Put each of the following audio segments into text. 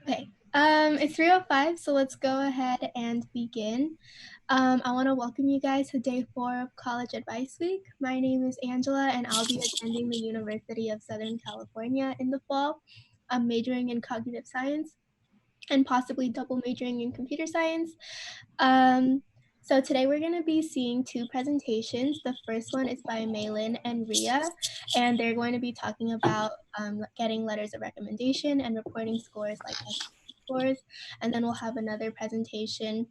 Okay, it's 3:05, so let's go ahead and begin. I want to welcome you guys to day 4 of College Advice Week. My name is Angela, and I'll be attending the University of Southern California in the fall. I'm majoring in cognitive science and possibly double majoring in computer science. So today we're going to be seeing two presentations. The first one is by Maelynn and Ria, and they're going to be talking about getting letters of recommendation and reporting scores like SAT scores. And then we'll have another presentation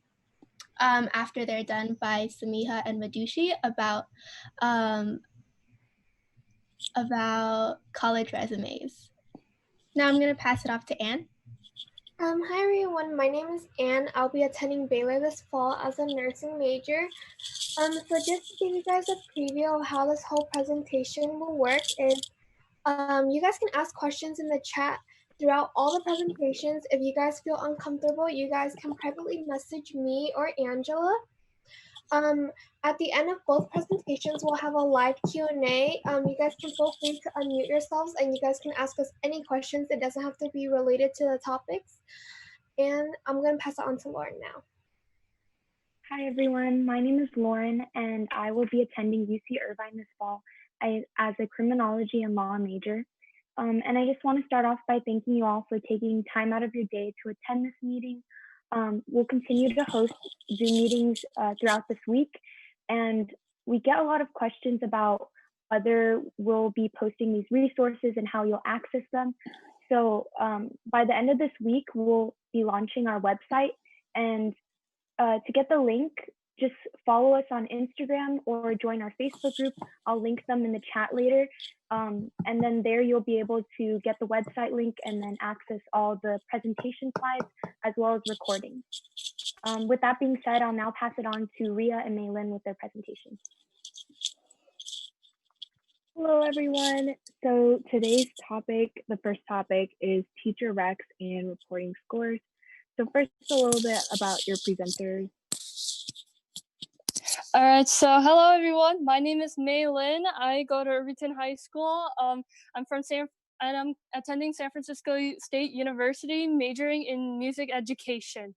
after they're done by Sameeha and Vidushee about college resumes. Now I'm going to pass it off to Anne. Hi everyone, my name is Anne. I'll be attending Baylor this fall as a nursing major. So just to give you guys a preview of how this whole presentation will work is you guys can ask questions in the chat throughout all the presentations. If you guys feel uncomfortable, you guys can privately message me or Angela. At the end of both presentations, we'll have a live Q&A. You guys can feel free to unmute yourselves and you guys can ask us any questions. It doesn't have to be related to the topics. And I'm going to pass it on to Lauren now. Hi everyone, my name is Lauren and I will be attending UC Irvine this fall as a criminology and law major. And I just want to start off by thanking you all for taking time out of your day to attend this meeting. We'll continue to host Zoom meetings throughout this week, and we get a lot of questions about whether we'll be posting these resources and how you'll access them. So by the end of this week, we'll be launching our website, and to get the link, just follow us on Instagram or join our Facebook group. I'll link them in the chat later. And then there you'll be able to get the website link and then access all the presentation slides as well as recordings. With that being said, I'll now pass it on to Ria and Maelynn with their presentations. Hello everyone. So today's topic, the first topic, is teacher recs and reporting scores. So first, a little bit about your presenters. All right, so hello everyone. My name is Maelynn. I go to Irvington High School. I'm attending San Francisco State University, majoring in music education.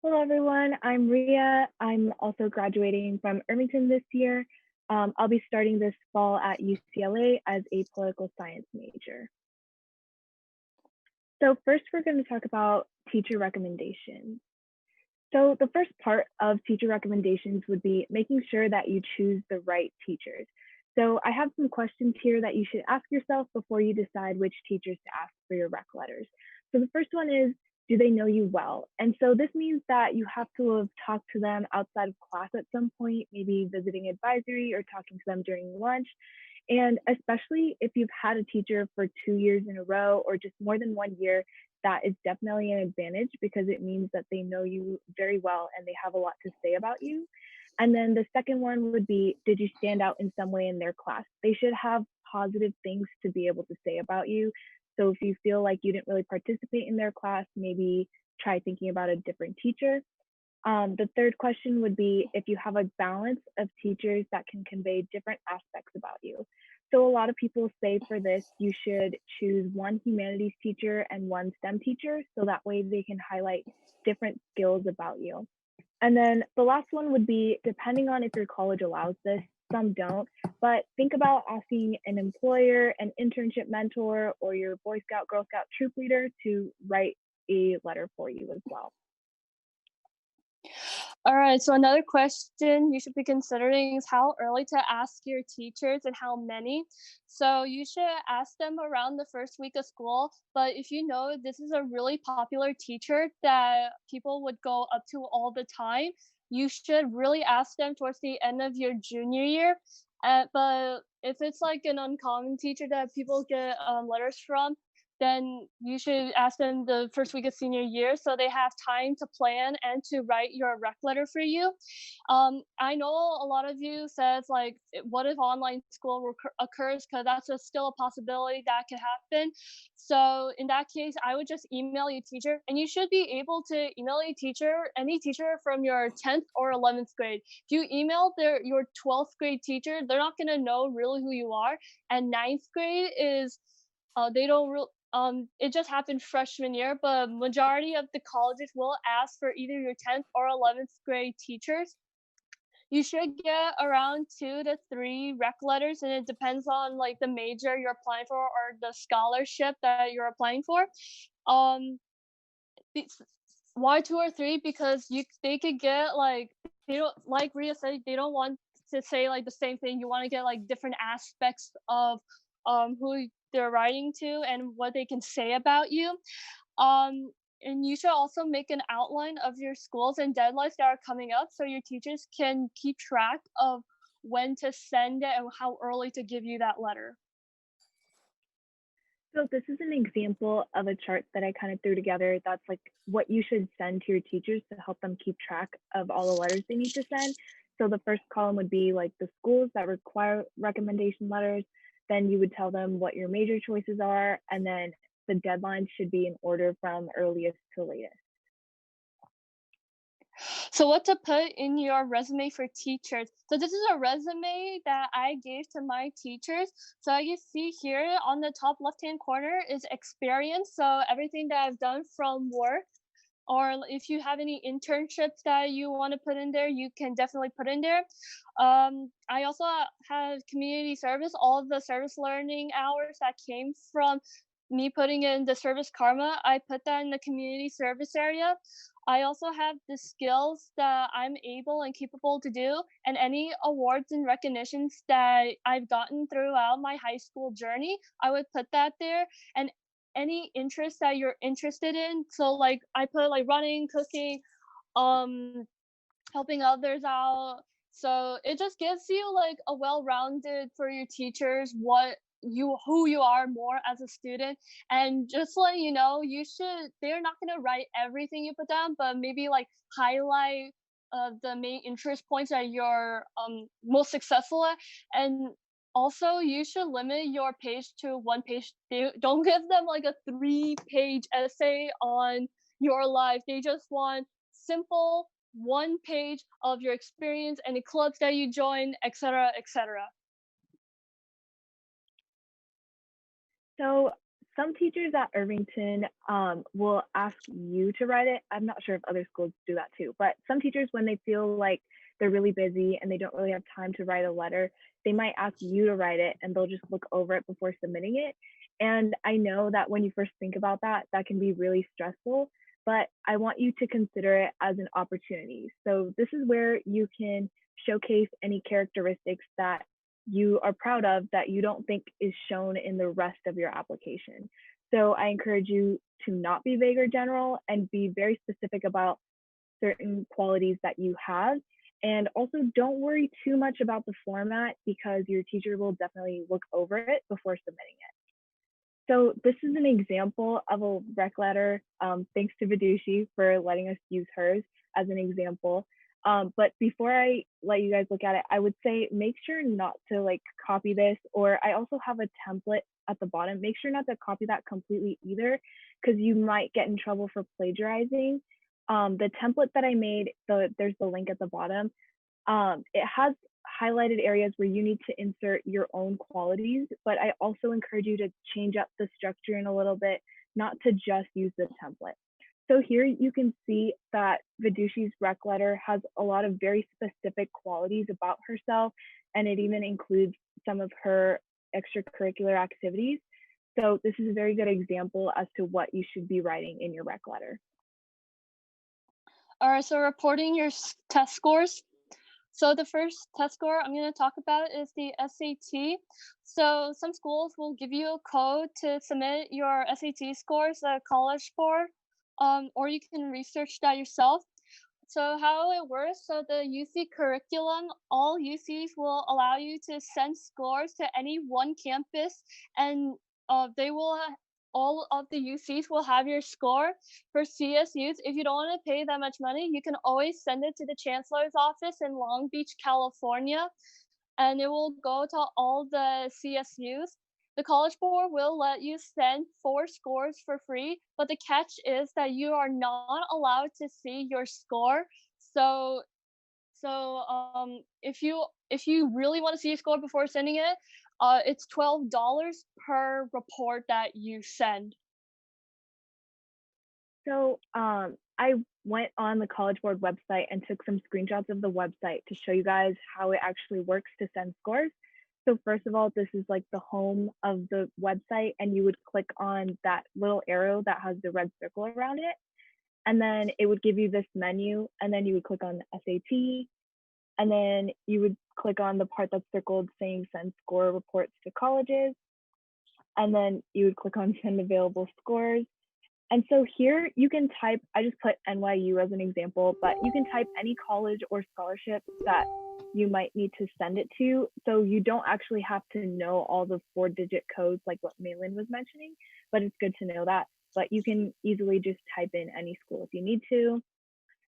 Hello everyone. I'm Ria. I'm also graduating from Irvington this year. I'll be starting this fall at UCLA as a political science major. So first, we're going to talk about teacher recommendations. So the first part of teacher recommendations would be making sure that you choose the right teachers. So I have some questions here that you should ask yourself before you decide which teachers to ask for your rec letters. So the first one is, do they know you well? And so this means that you have to have talked to them outside of class at some point, maybe visiting advisory or talking to them during lunch. And especially if you've had a teacher for 2 years in a row or just more than 1 year, that is definitely an advantage because it means that they know you very well and they have a lot to say about you. And then the second one would be, did you stand out in some way in their class? They should have positive things to be able to say about you. So if you feel like you didn't really participate in their class, maybe try thinking about a different teacher. The third question would be if you have a balance of teachers that can convey different aspects about you. So a lot of people say for this, you should choose one humanities teacher and one STEM teacher, so that way they can highlight different skills about you. And then the last one would be, depending on if your college allows this, some don't, but think about asking an employer, an internship mentor, or your Boy Scout, Girl Scout troop leader to write a letter for you as well. All right, so another question you should be considering is how early to ask your teachers and how many. So you should ask them around the first week of school, but if you know this is a really popular teacher that people would go up to all the time, you should really ask them towards the end of your junior year. But if it's like an uncommon teacher that people get letters from, then you should ask them the first week of senior year so they have time to plan and to write your rec letter for you. I know a lot of you says like, what if online school occurs? Because that's still a possibility that could happen. So in that case, I would just email your teacher, and you should be able to email a teacher, any teacher from your 10th or 11th grade. If you email your 12th grade teacher, they're not going to know really who you are. And 9th grade is, they don't it just happened freshman year, but majority of the colleges will ask for either your 10th or 11th grade teachers. You should get around 2 to 3 rec letters, and it depends on like the major you're applying for or the scholarship that you're applying for. Um, why 2 or 3? Because they could get like, they don't, like Ria said, they don't want to say like the same thing. You want to get like different aspects of who they're writing to and what they can say about you. Um, and you should also make an outline of your schools and deadlines that are coming up so your teachers can keep track of when to send it and how early to give you that letter. So this is an example of a chart that I kind of threw together that's like what you should send to your teachers to help them keep track of all the letters they need to send. So the first column would be like the schools that require recommendation letters. Then you would tell them what your major choices are, and then the deadlines should be in order from earliest to latest. So what to put in your resume for teachers. So this is a resume that I gave to my teachers. So you see here on the top left-hand corner is experience. So everything that I've done from work, or if you have any internships that you want to put in there, you can definitely put in there. I also have community service, all of the service learning hours that came from me putting in the service karma. I put that in the community service area. I also have the skills that I'm able and capable to do, and any awards and recognitions that I've gotten throughout my high school journey, I would put that there. And any interest that you're interested in. So like I put like running, cooking, helping others out. So it just gives you like a well-rounded for your teachers who you are more as a student. And just let you know, they're not gonna write everything you put down, but maybe like highlight the main interest points that you're most successful at. And also, you should limit your page to 1 page. Don't give them like a 3-page essay on your life. They just want simple 1 page of your experience and the clubs that you join, etc., etc. So some teachers at Irvington will ask you to write it. I'm not sure if other schools do that too, but some teachers, when they feel like they're really busy and they don't really have time to write a letter, they might ask you to write it and they'll just look over it before submitting it. And I know that when you first think about that, that can be really stressful, but I want you to consider it as an opportunity. So this is where you can showcase any characteristics that you are proud of that you don't think is shown in the rest of your application. So I encourage you to not be vague or general and be very specific about certain qualities that you have. And also don't worry too much about the format because your teacher will definitely look over it before submitting it. So this is an example of a rec letter. Thanks to Vidushee for letting us use hers as an example. But before I let you guys look at it, I would say make sure not to like copy this, or I also have a template at the bottom. Make sure not to copy that completely either, because you might get in trouble for plagiarizing. The template that I made, there's the link at the bottom. It has highlighted areas where you need to insert your own qualities, but I also encourage you to change up the structure in a little bit, not to just use the template. So here you can see that Vidushee's rec letter has a lot of very specific qualities about herself, and it even includes some of her extracurricular activities. So this is a very good example as to what you should be writing in your rec letter. All right, so reporting your test scores. So the first test score I'm going to talk about is the SAT. So some schools will give you a code to submit your SAT scores at College Board, or you can research that yourself. So how it works, so the UC curriculum, all UCs will allow you to send scores to any one campus, and they will all of the UCs will have your score. For CSUs, if you don't want to pay that much money, you can always send it to the Chancellor's office in Long Beach, California, and it will go to all the CSUs. The College Board will let you send 4 scores for free, but the catch is that you are not allowed to see your score. So if you really want to see your score before sending it, it's $12 per report that you send. So I went on the College Board website and took some screenshots of the website to show you guys how it actually works to send scores. So first of all, this is like the home of the website, and you would click on that little arrow that has the red circle around it. And then it would give you this menu, and then you would click on SAT, and then you would click on the part that's circled saying send score reports to colleges. And then you would click on send available scores. And so here you can type, I just put NYU as an example, but you can type any college or scholarship that you might need to send it to. So you don't actually have to know all the 4-digit codes like what Maelynn was mentioning, but it's good to know that. But you can easily just type in any school if you need to.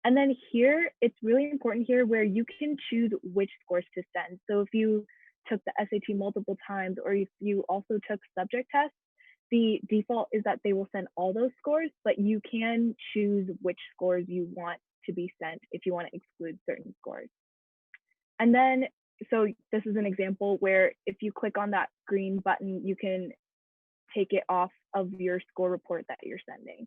And then here, it's really important here where you can choose which scores to send. So if you took the SAT multiple times, or if you also took subject tests, the default is that they will send all those scores, but you can choose which scores you want to be sent if you want to exclude certain scores. And then, so this is an example where if you click on that green button, you can take it off of your score report that you're sending.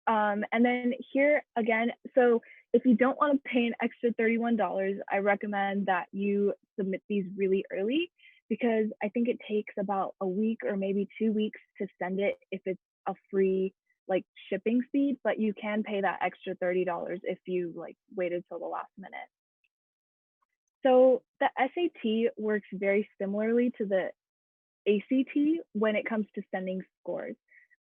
And then here again, so if you don't want to pay an extra $31, I recommend that you submit these really early, because I think it takes about a week or maybe 2 weeks to send it if it's a free like shipping fee, but you can pay that extra $30 if you like waited till the last minute. So the SAT works very similarly to the ACT when it comes to sending scores.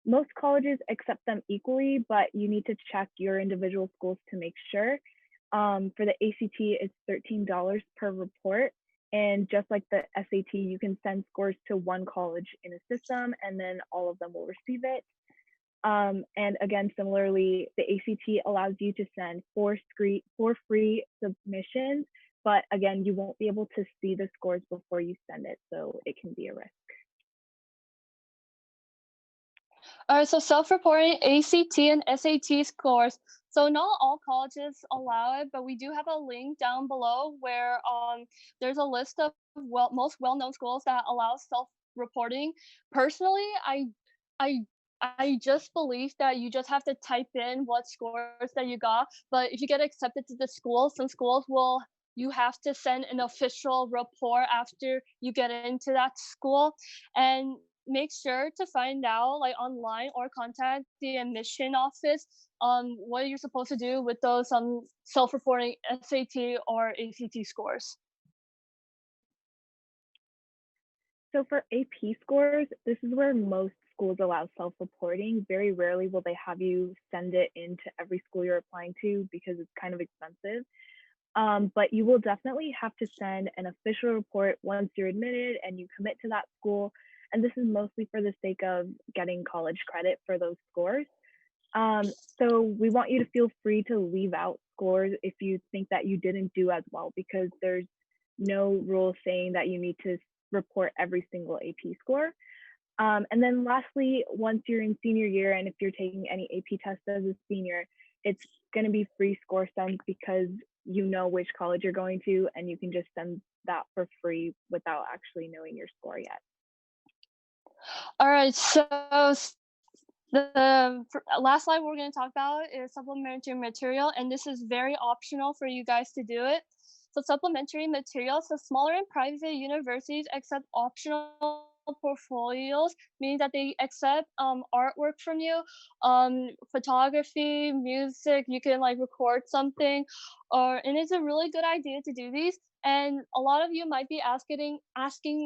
Most colleges accept them equally, but you need to check your individual schools to make sure. For the ACT, it's $13 per report. And just like the SAT, you can send scores to one college in a system, and then all of them will receive it. And again, similarly, the ACT allows you to send four free submissions, but again, you won't be able to see the scores before you send it, so it can be a risk. All right, so self-reporting ACT and SAT scores. So not all colleges allow it, but we do have a link down below where there's a list of most well-known schools that allow self-reporting. Personally, I just believe that you just have to type in what scores that you got. But if you get accepted to the school, some schools will you have to send an official report after you get into that school, and make sure to find out like online or contact the admission office on what you're supposed to do with those self-reporting SAT or ACT scores. So for AP scores, this is where most schools allow self-reporting. Very rarely will they have you send it into every school you're applying to because it's kind of expensive. But you will definitely have to send an official report once you're admitted and you commit to that school. And this is mostly for the sake of getting college credit for those scores. So we want you to feel free to leave out scores if you think that you didn't do as well, because there's no rule saying that you need to report every single AP score. And then lastly, once you're in senior year and if you're taking any AP test as a senior, it's going to be free score sends because you know which college you're going to, and you can just send that for free without actually knowing your score yet. All right, so the last slide we're going to talk about is supplementary material, and this is very optional for you guys to do it. So supplementary material, so smaller and private universities accept optional portfolios, meaning that they accept artwork from you, photography, music, you can like record something, and it's a really good idea to do these. And a lot of you might be asking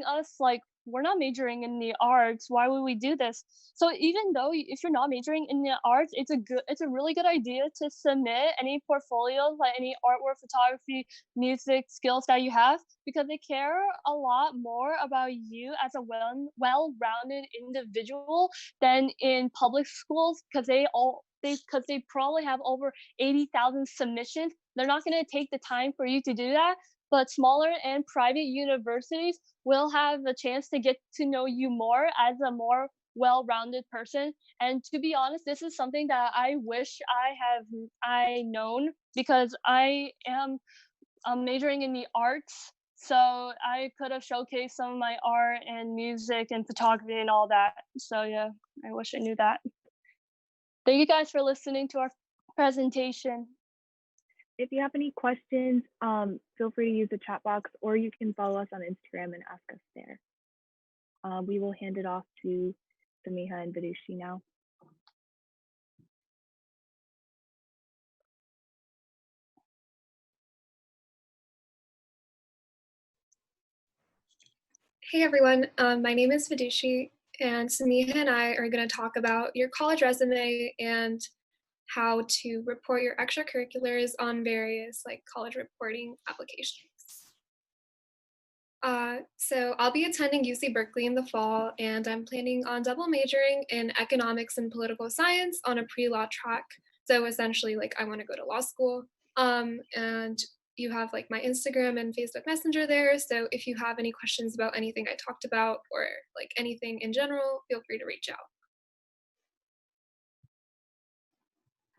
us like, we're not majoring in the arts, why would we do this? So even though if you're not majoring in the arts, it's a really good idea to submit any portfolios, like any artwork, photography, music skills that you have, because they care a lot more about you as a well-rounded individual than in public schools, because they probably have over 80,000 submissions. They're not going to take the time for you to do that. But smaller and private universities will have a chance to get to know you more as a more well-rounded person. And to be honest, this is something that I wish I known, because I am majoring in the arts. So I could have showcased some of my art and music and photography and all that. So yeah, I wish I knew that. Thank you guys for listening to our presentation. If you have any questions, feel free to use the chat box, or you can follow us on Instagram and ask us there. We will hand it off to Sameeha and Vidushee now. Hey everyone, my name is Vidushee, and Sameeha and I are going to talk about your college resume and how to report your extracurriculars on various college reporting applications. So I'll be attending UC Berkeley in the fall, and I'm planning on double majoring in economics and political science on a pre-law track. So essentially, I want to go to law school. And you have my Instagram and Facebook Messenger there. So if you have any questions about anything I talked about or anything in general, feel free to reach out.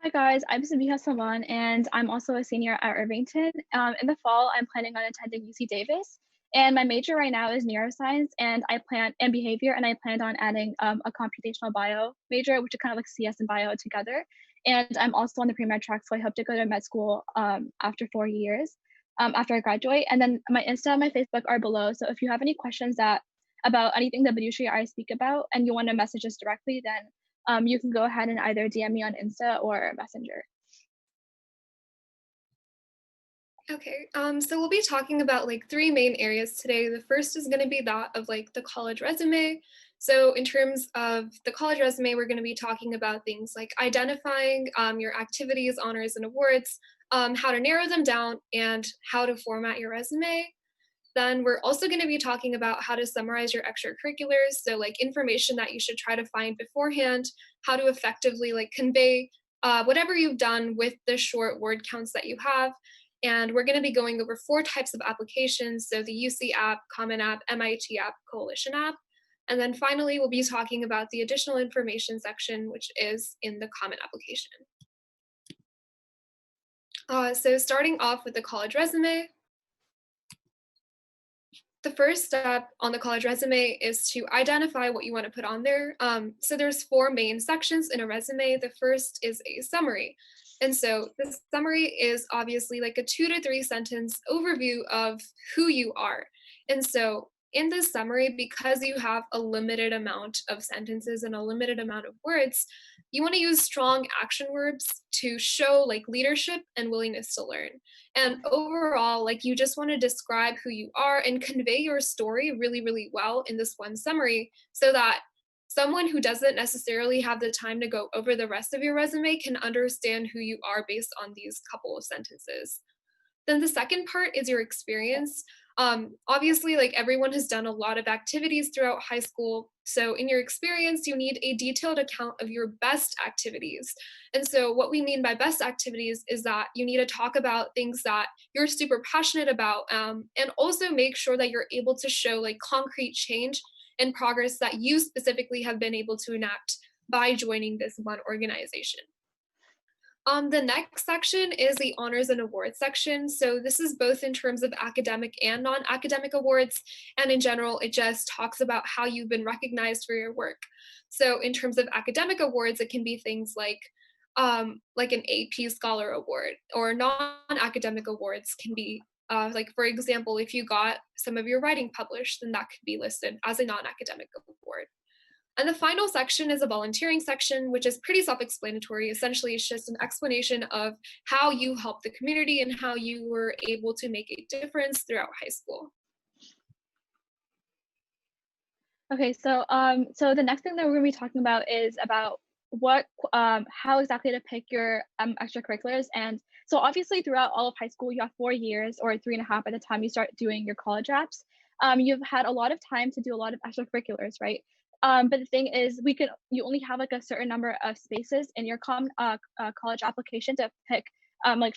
Hi guys, I'm Sameeha, and I'm also a senior at Irvington. In the fall, I'm planning on attending UC Davis, and my major right now is neuroscience and behavior, and I planned on adding a computational bio major, which is kind of like CS and bio together. And I'm also on the pre-med track, so I hope to go to med school after 4 years after I graduate. And then my Insta and my Facebook are below, so if you have any questions about anything that Vidushee or I speak about and you want to message us directly, then you can go ahead and either DM me on Insta or Messenger. Okay, so we'll be talking about 3 main areas today. The first is going to be that of the college resume. So in terms of the college resume, we're going to be talking about things like identifying your activities, honors, and awards, how to narrow them down, and how to format your resume. Then we're also going to be talking about how to summarize your extracurriculars, so information that you should try to find beforehand, how to effectively convey whatever you've done with the short word counts that you have. And we're going to be going over 4 types of applications, so the UC app, Common App, MIT app, Coalition app. And then finally, we'll be talking about the additional information section, which is in the Common application. So starting off with the college resume, the first step on the college resume is to identify what you want to put on there. So there's 4 main sections in a resume. The first is a summary. And so the summary is obviously a 2 to 3 sentence overview of who you are. And so in this summary, because you have a limited amount of sentences and a limited amount of words, you want to use strong action verbs to show leadership and willingness to learn. And overall, you just want to describe who you are and convey your story really, really well in this one summary so that someone who doesn't necessarily have the time to go over the rest of your resume can understand who you are based on these couple of sentences. Then the second part is your experience. Obviously, everyone has done a lot of activities throughout high school. So in your experience, you need a detailed account of your best activities. And so what we mean by best activities is that you need to talk about things that you're super passionate about, and also make sure that you're able to show concrete change and progress that you specifically have been able to enact by joining this one organization. The next section is the honors and awards section. So this is both in terms of academic and non-academic awards. And in general, it just talks about how you've been recognized for your work. So in terms of academic awards, it can be things like an AP Scholar Award, or non-academic awards can be for example, if you got some of your writing published, then that could be listed as a non-academic award. And the final section is a volunteering section, which is pretty self-explanatory. Essentially, it's just an explanation of how you help the community and how you were able to make a difference throughout high school. Okay, so the next thing that we're going to be talking about is about how exactly to pick your extracurriculars. And so obviously throughout all of high school, you have 4 years or 3.5 by the time you start doing your college apps. You've had a lot of time to do a lot of extracurriculars, right? But the thing is, you only have a certain number of spaces in your college application to pick,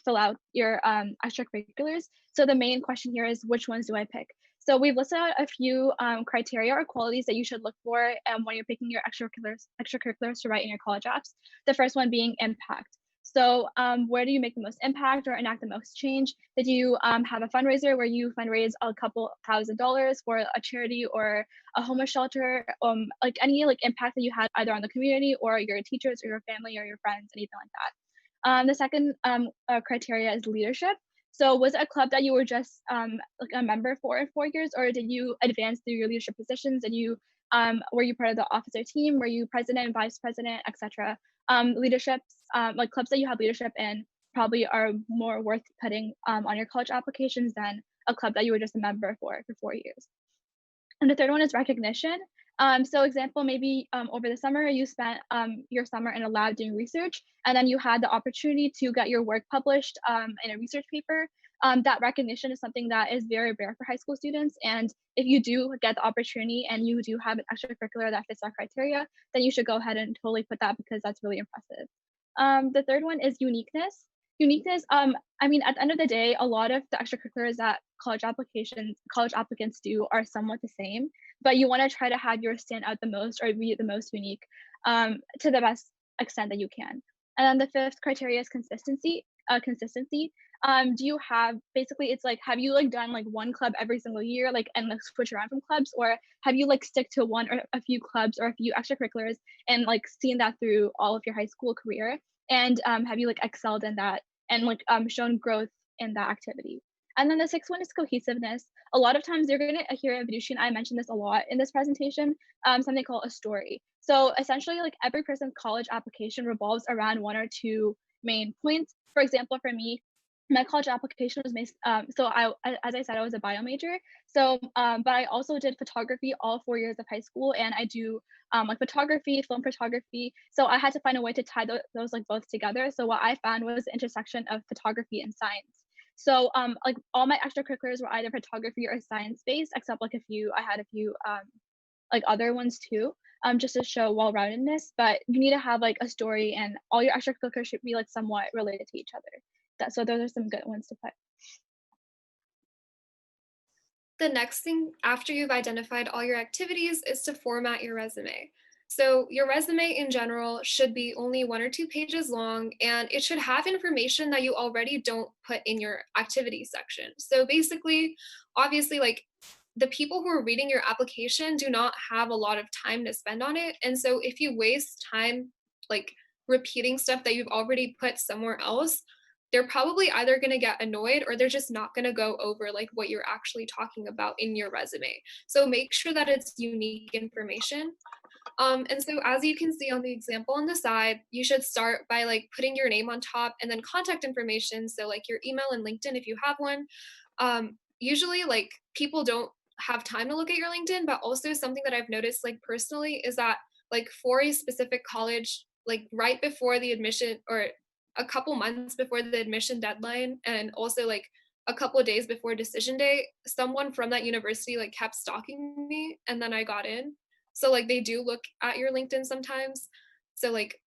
fill out your extracurriculars. So the main question here is, which ones do I pick? So we've listed out a few criteria or qualities that you should look for when you're picking your extracurriculars to write in your college apps. The first one being impact. So where do you make the most impact or enact the most change? Did you have a fundraiser where you fundraise a couple $1,000s for a charity or a homeless shelter? Like any like impact that you had either on the community or your teachers or your family or your friends, anything like that. The second criteria is leadership. So was it a club that you were just like a member for 4 years, or did you advance through your leadership positions? And you were you part of the officer team? Were you president, vice president, etc.? Leaderships, like clubs that you have leadership in probably are more worth putting on your college applications than a club that you were just a member for 4 years. And the third one is recognition. So example, maybe over the summer, you spent your summer in a lab doing research, and then you had the opportunity to get your work published in a research paper. That recognition is something that is very rare for high school students. And if you do get the opportunity and you do have an extracurricular that fits that criteria, then you should go ahead and totally put that because that's really impressive. The third one is uniqueness. Uniqueness, I mean, at the end of the day, a lot of the extracurriculars that college applicants do are somewhat the same, but you want to try to have yours stand out the most or be the most unique to the best extent that you can. And then the fifth criteria is consistency. Do you have basically it's like have you like done like one club every single year like and like switch around from clubs, or have you like stick to one or a few clubs or a few extracurriculars and like seen that through all of your high school career, and have you like excelled in that and like shown growth in that activity? And then the sixth one is cohesiveness. A lot of times you're going to hear in Vidushee, and I mentioned this a lot in this presentation, something called a story. So essentially like every person's college application revolves around one or two main points. For example, for me, my college application was based, so as I said, I was a bio major. So, but I also did photography all 4 years of high school, and I do like photography, film photography. So I had to find a way to tie those like both together. So what I found was the intersection of photography and science. So like all my extracurriculars were either photography or science based, except like I had a few like other ones too, just to show well-roundedness. But you need to have like a story, and all your extracurriculars should be like somewhat related to each other. So those are some good ones to put. The next thing after you've identified all your activities is to format your resume. So your resume in general should be only 1 or 2 pages long, and it should have information that you already don't put in your activity section. So basically, obviously, like the people who are reading your application do not have a lot of time to spend on it. And so if you waste time like repeating stuff that you've already put somewhere else, they're probably either going to get annoyed or they're just not going to go over like what you're actually talking about in your resume. So make sure that it's unique information. And so as you can see on the example on the side, you should start by like putting your name on top and then contact information. So like your email and LinkedIn if you have one. Usually like people don't have time to look at your LinkedIn, but also something that I've noticed like personally is that like for a specific college, like right before the admission or a couple months before the admission deadline, and also like a couple of days before decision day, someone from that university like kept stalking me, and then I got in. So like they do look at your LinkedIn sometimes. So like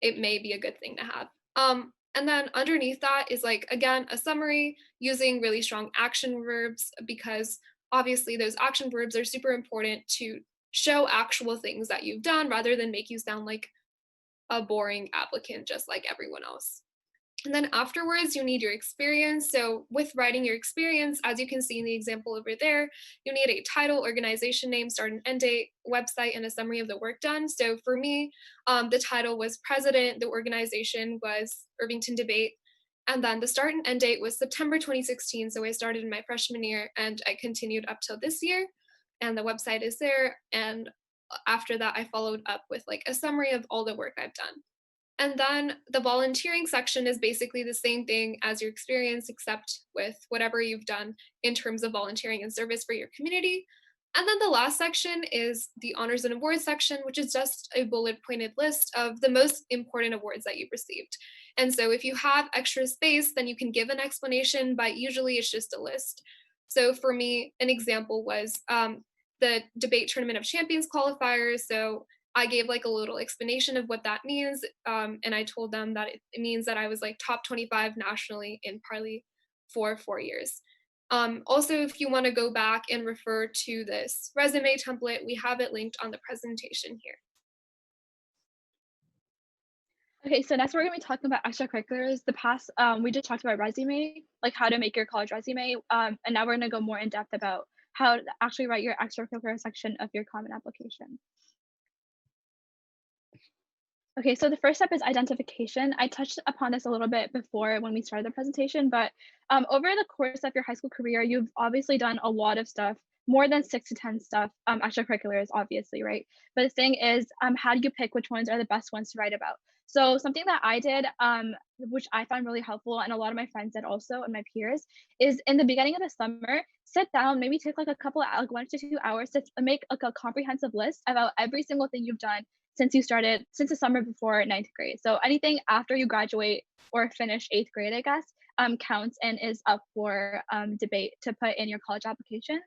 it may be a good thing to have. And then underneath that is like, again, a summary using really strong action verbs, because obviously those action verbs are super important to show actual things that you've done rather than make you sound like a boring applicant just like everyone else. And then afterwards, you need your experience. So with writing your experience, as you can see in the example over there, you need a title, organization name, start and end date, website, and a summary of the work done. So for me, the title was president, the organization was Irvington debate, and then the start and end date was September 2016. So I started in my freshman year and I continued up till this year, and the website is there. And after that, I followed up with like a summary of all the work I've done. And then the volunteering section is basically the same thing as your experience, except with whatever you've done in terms of volunteering and service for your community. And then the last section is the honors and awards section, which is just a bullet pointed list of the most important awards that you've received. And so if you have extra space, then you can give an explanation, but usually it's just a list. So for me, an example was the debate tournament of champions qualifiers. So I gave like a little explanation of what that means. And I told them that it means that I was like top 25 nationally in Parley for 4 years. Also, if you want to go back and refer to this resume template, we have it linked on the presentation here. Okay, so next we're gonna be talking about extracurriculars. We just talked about resume, like how to make your college resume, and now we're gonna go more in depth about how to actually write your extracurricular section of your common application. Okay, so the first step is identification. I touched upon this a little bit before when we started the presentation, but over the course of your high school career, you've obviously done a lot of stuff, more than 6 to 10 stuff, extracurriculars, obviously, right? But the thing is, how do you pick which ones are the best ones to write about? So something that I did, which I found really helpful, and a lot of my friends did also, and my peers, is in the beginning of the summer, sit down, maybe take like a couple, like 1 to 2 hours to make like a comprehensive list about every single thing you've done since the summer before ninth grade. So anything after you graduate or finish 8th grade, I guess, counts and is up for debate to put in your college applications.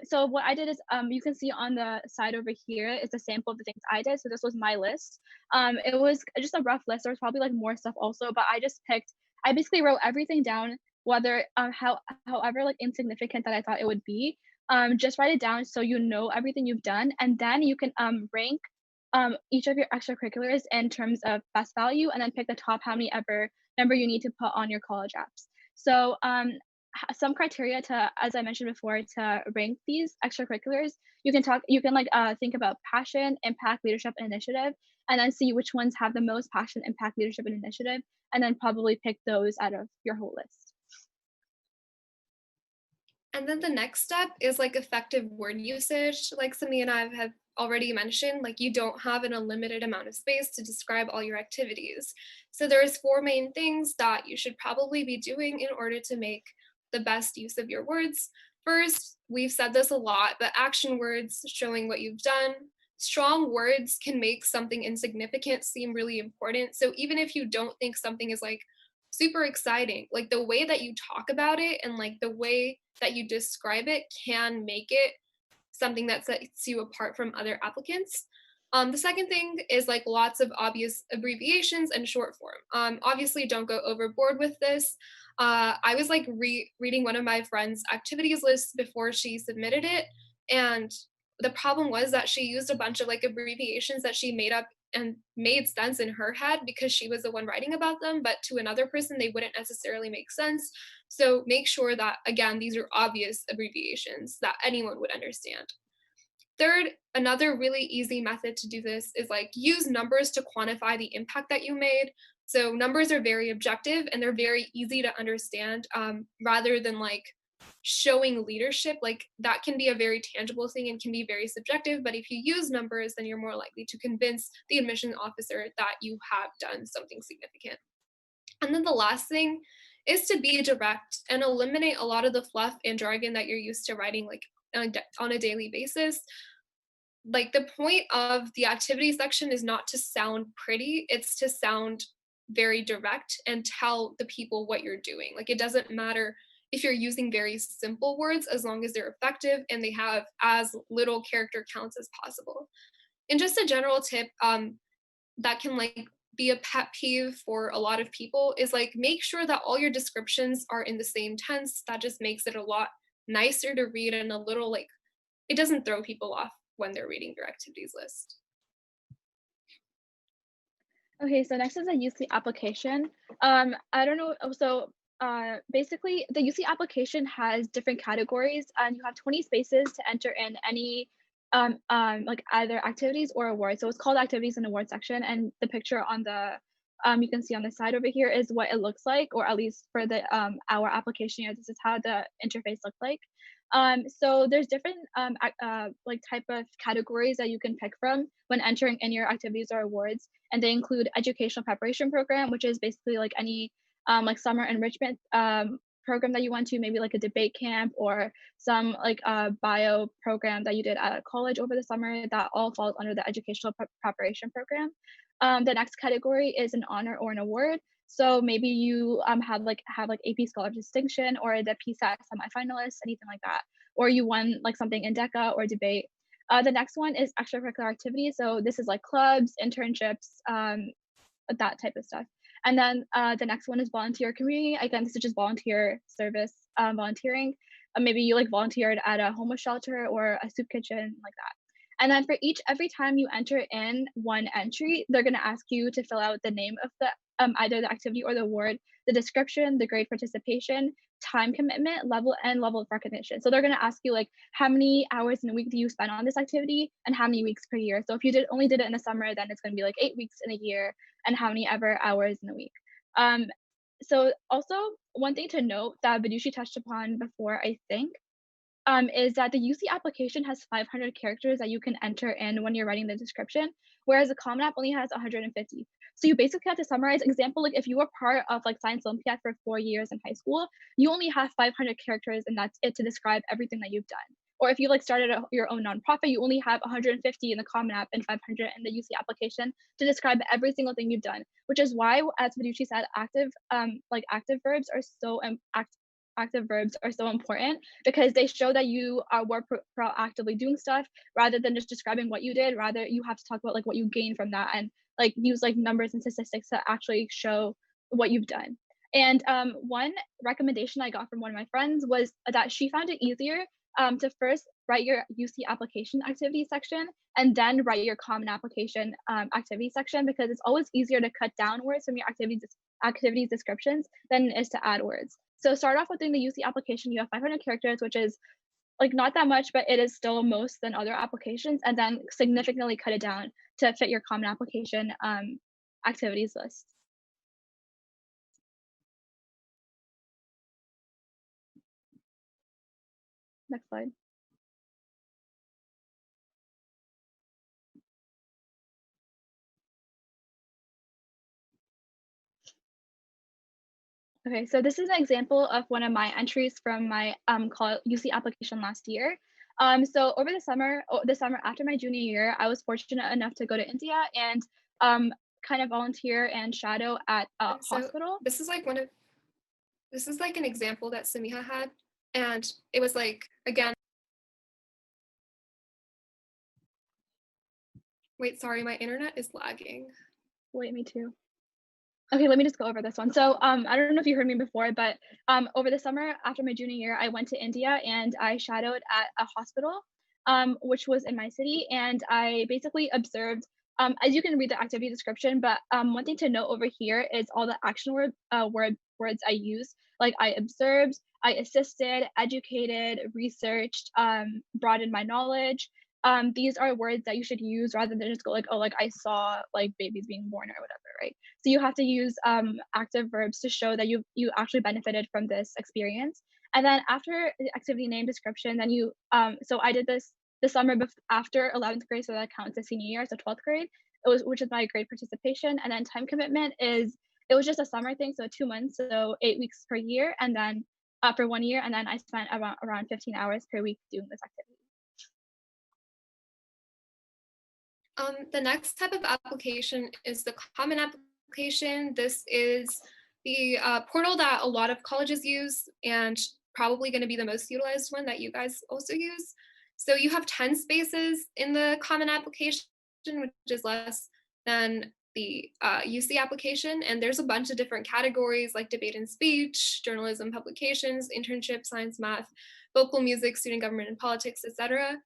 So what I did is, you can see on the side over here is a sample of the things I did. So this was my list. It was just a rough list. There was probably like more stuff also, but I basically wrote everything down, whether however like insignificant that I thought it would be. Just write it down so you know everything you've done, and then you can rank each of your extracurriculars in terms of best value, and then pick the top how many ever number you need to put on your college apps. So some criteria to, as I mentioned before, to rank these extracurriculars, you can think about passion, impact, leadership, and initiative, and then see which ones have the most passion, impact, leadership, and initiative, and then probably pick those out of your whole list. And then the next step is like effective word usage. Like Sameeha and I have already mentioned, like you don't have an unlimited amount of space to describe all your activities. So there's 4 main things that you should probably be doing in order to make the best use of your words. First, we've said this a lot, but action words showing what you've done. Strong words can make something insignificant seem really important. So even if you don't think something is like super exciting, like the way that you talk about it and like the way that you describe it can make it something that sets you apart from other applicants. The second thing is like lots of obvious abbreviations and short form. Obviously, don't go overboard with this. I was like reading one of my friend's activities lists before she submitted it, and the problem was that she used a bunch of like abbreviations that she made up and made sense in her head because she was the one writing about them, but to another person they wouldn't necessarily make sense. So make sure that, again, these are obvious abbreviations that anyone would understand. Third, another really easy method to do this is like use numbers to quantify the impact that you made. So numbers are very objective and they're very easy to understand, rather than like showing leadership. Like that can be a very tangible thing and can be very subjective, but if you use numbers, then you're more likely to convince the admission officer that you have done something significant. And then the last thing is to be direct and eliminate a lot of the fluff and jargon that you're used to writing like on a daily basis. Like the point of the activity section is not to sound pretty, it's to sound very direct and tell the people what you're doing. Like it doesn't matter if you're using very simple words as long as they're effective and they have as little character counts as possible. And just a general tip that can like be a pet peeve for a lot of people is like make sure that all your descriptions are in the same tense. That just makes it a lot nicer to read and a little like it doesn't throw people off when they're reading your activities list. Okay, so next is a UC application. I don't know, so basically the UC application has different categories and you have 20 spaces to enter in any like either activities or awards. So it's called activities and awards section, and the picture on the you can see on the side over here is what it looks like, or at least for the our application here, this is how the interface looks like. So there's different like type of categories that you can pick from when entering in your activities or awards, and they include educational preparation program, which is basically like any like summer enrichment program that you went to, maybe like a debate camp or some like bio program that you did at college over the summer. That all falls under the educational preparation program. The next category is an honor or an award. So maybe you have like AP Scholar Distinction or the PSAT semifinalist, anything like that, or you won like something in DECA or debate. The next one is extracurricular activities. So this is like clubs, internships, that type of stuff. And then the next one is volunteer community. Again, this is just volunteer service, volunteering. Maybe you like volunteered at a homeless shelter or a soup kitchen, like that. And then for every time you enter in one entry, they're going to ask you to fill out the name of the either the activity or the award, the description, the grade participation, time commitment, level of recognition. So they're going to ask you like how many hours in a week do you spend on this activity and how many weeks per year. So if you only did it in the summer, then it's going to be like 8 weeks in a year and how many ever hours in a week. So also one thing to note that Vidushee touched upon before, I think, is that the UC application has 500 characters that you can enter in when you're writing the description, whereas the Common App only has 150. So you basically have to summarize. Example, like if you were part of like Science Olympiad for 4 years in high school, you only have 500 characters and that's it to describe everything that you've done. Or if you like started your own nonprofit, you only have 150 in the Common App and 500 in the UC application to describe every single thing you've done. Which is why, as Vidushee said, active verbs are so active verbs are so important because they show that you were proactively doing stuff rather than just describing what you did. Rather, you have to talk about like what you gained from that and like use like numbers and statistics to actually show what you've done. And one recommendation I got from one of my friends was that she found it easier to first write your UC application activity section and then write your common application activity section because it's always easier to cut down words from your activities descriptions than it is to add words. So start off with doing the UC application. You have 500 characters, which is like not that much, but it is still most than other applications, and then significantly cut it down to fit your common application activities list. Next slide. Okay, so this is an example of one of my entries from my UC application last year. So over the summer after my junior year, I was fortunate enough to go to India and kind of volunteer and shadow at a hospital. This is like an example that Sameeha had, and it was like, again, wait, sorry, my internet is lagging. Wait, me too. Okay, let me just go over this one. So I don't know if you heard me before, but over the summer after my junior year, I went to India and I shadowed at a hospital, which was in my city. And I basically observed, as you can read the activity description, but one thing to note over here is all the action words I used. Like I observed, I assisted, educated, researched, broadened my knowledge. These are words that you should use rather than just go like, oh, like I saw like babies being born or whatever, right? So you have to use active verbs to show that you actually benefited from this experience. And then after the activity name description, then you, so I did this the summer after 11th grade, so that counts as senior year, so 12th grade, which is my grade participation. And then time commitment it was just a summer thing, so 2 months, so 8 weeks per year, and then for 1 year, and then I spent around 15 hours per week doing this activity. The next type of application is the common application. This is the portal that a lot of colleges use and probably going to be the most utilized one that you guys also use. So you have 10 spaces in the common application, which is less than the UC application. And there's a bunch of different categories like debate and speech, journalism, publications, internship, science, math, vocal music, student government and politics, etc.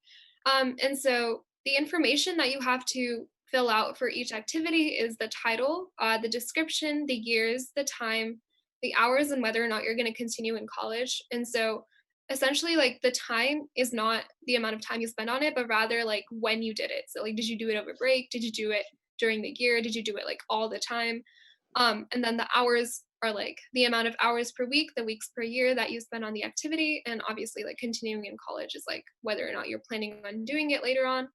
And so the information that you have to fill out for each activity is the title, the description, the years, the time, the hours, and whether or not you're going to continue in college. And so essentially like the time is not the amount of time you spend on it, but rather like when you did it. So like, did you do it over break? Did you do it during the year? Did you do it like all the time? And then the hours are like the amount of hours per week, the weeks per year that you spend on the activity. And obviously like continuing in college is like whether or not you're planning on doing it later on.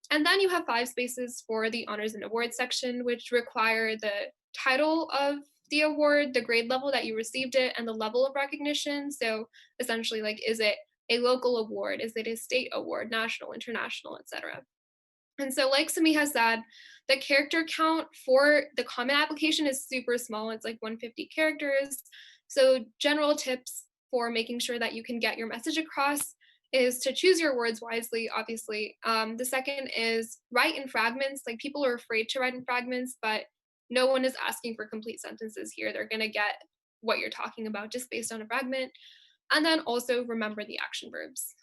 And then you have 5 spaces for the honors and awards section, which require the title of the award, the grade level that you received it, and the level of recognition. So essentially, like, is it a local award? Is it a state award, national, international, etc.? And so like Sameeha said, the character count for the common application is super small. It's like 150 characters. So general tips for making sure that you can get your message across is to choose your words wisely, obviously. The second is write in fragments. Like people are afraid to write in fragments, but no one is asking for complete sentences here. They're going to get what you're talking about just based on a fragment. And then also remember the action verbs.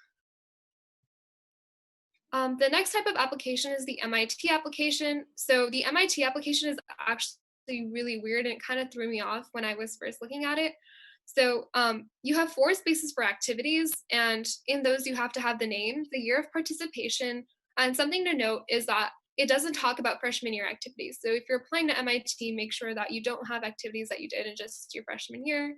The next type of application is the MIT application. So the MIT application is actually really weird and it kind of threw me off when I was first looking at it. So you have 4 spaces for activities, and in those you have to have the name, the year of participation, and something to note is that it doesn't talk about freshman year activities. So if you're applying to MIT, make sure that you don't have activities that you did in just your freshman year.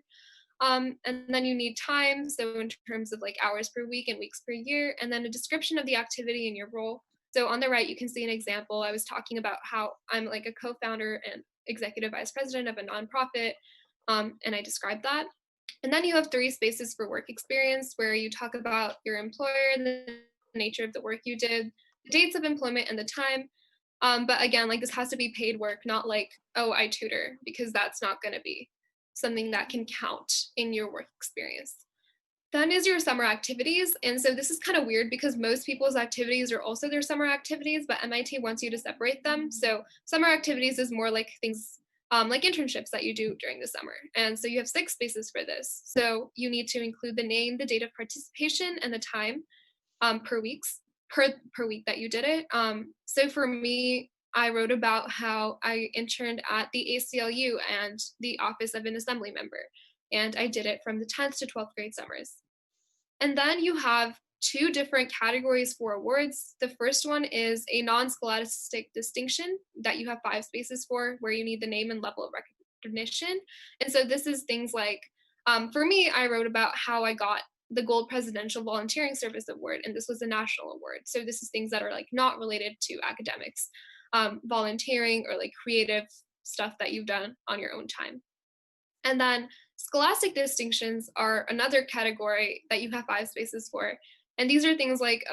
And then you need time, so in terms of like hours per week and weeks per year, and then a description of the activity and your role. So on the right, you can see an example. I was talking about how I'm like a co-founder and executive vice president of a nonprofit, and I described that. And then you have 3 spaces for work experience, where you talk about your employer and the nature of the work you did, the dates of employment and the time. But again, like this has to be paid work, not like, oh, I tutor, because that's not going to be something that can count in your work experience. Then is your summer activities. And so this is kind of weird because most people's activities are also their summer activities, but MIT wants you to separate them. So summer activities is more like things like internships that you do during the summer. And so you have 6 spaces for this. So you need to include the name, the date of participation, and the time per week that you did it. So for me, I wrote about how I interned at the ACLU and the office of an assembly member, and I did it from the 10th to 12th grade summers. And then you have 2 different categories for awards. The first one is a non-scholastic distinction that you have 5 spaces for, where you need the name and level of recognition. And so this is things like, for me, I wrote about how I got the Gold Presidential Volunteering Service Award, and this was a national award. So this is things that are like not related to academics, volunteering or like creative stuff that you've done on your own time. And then scholastic distinctions are another category that you have 5 spaces for. And these are things like,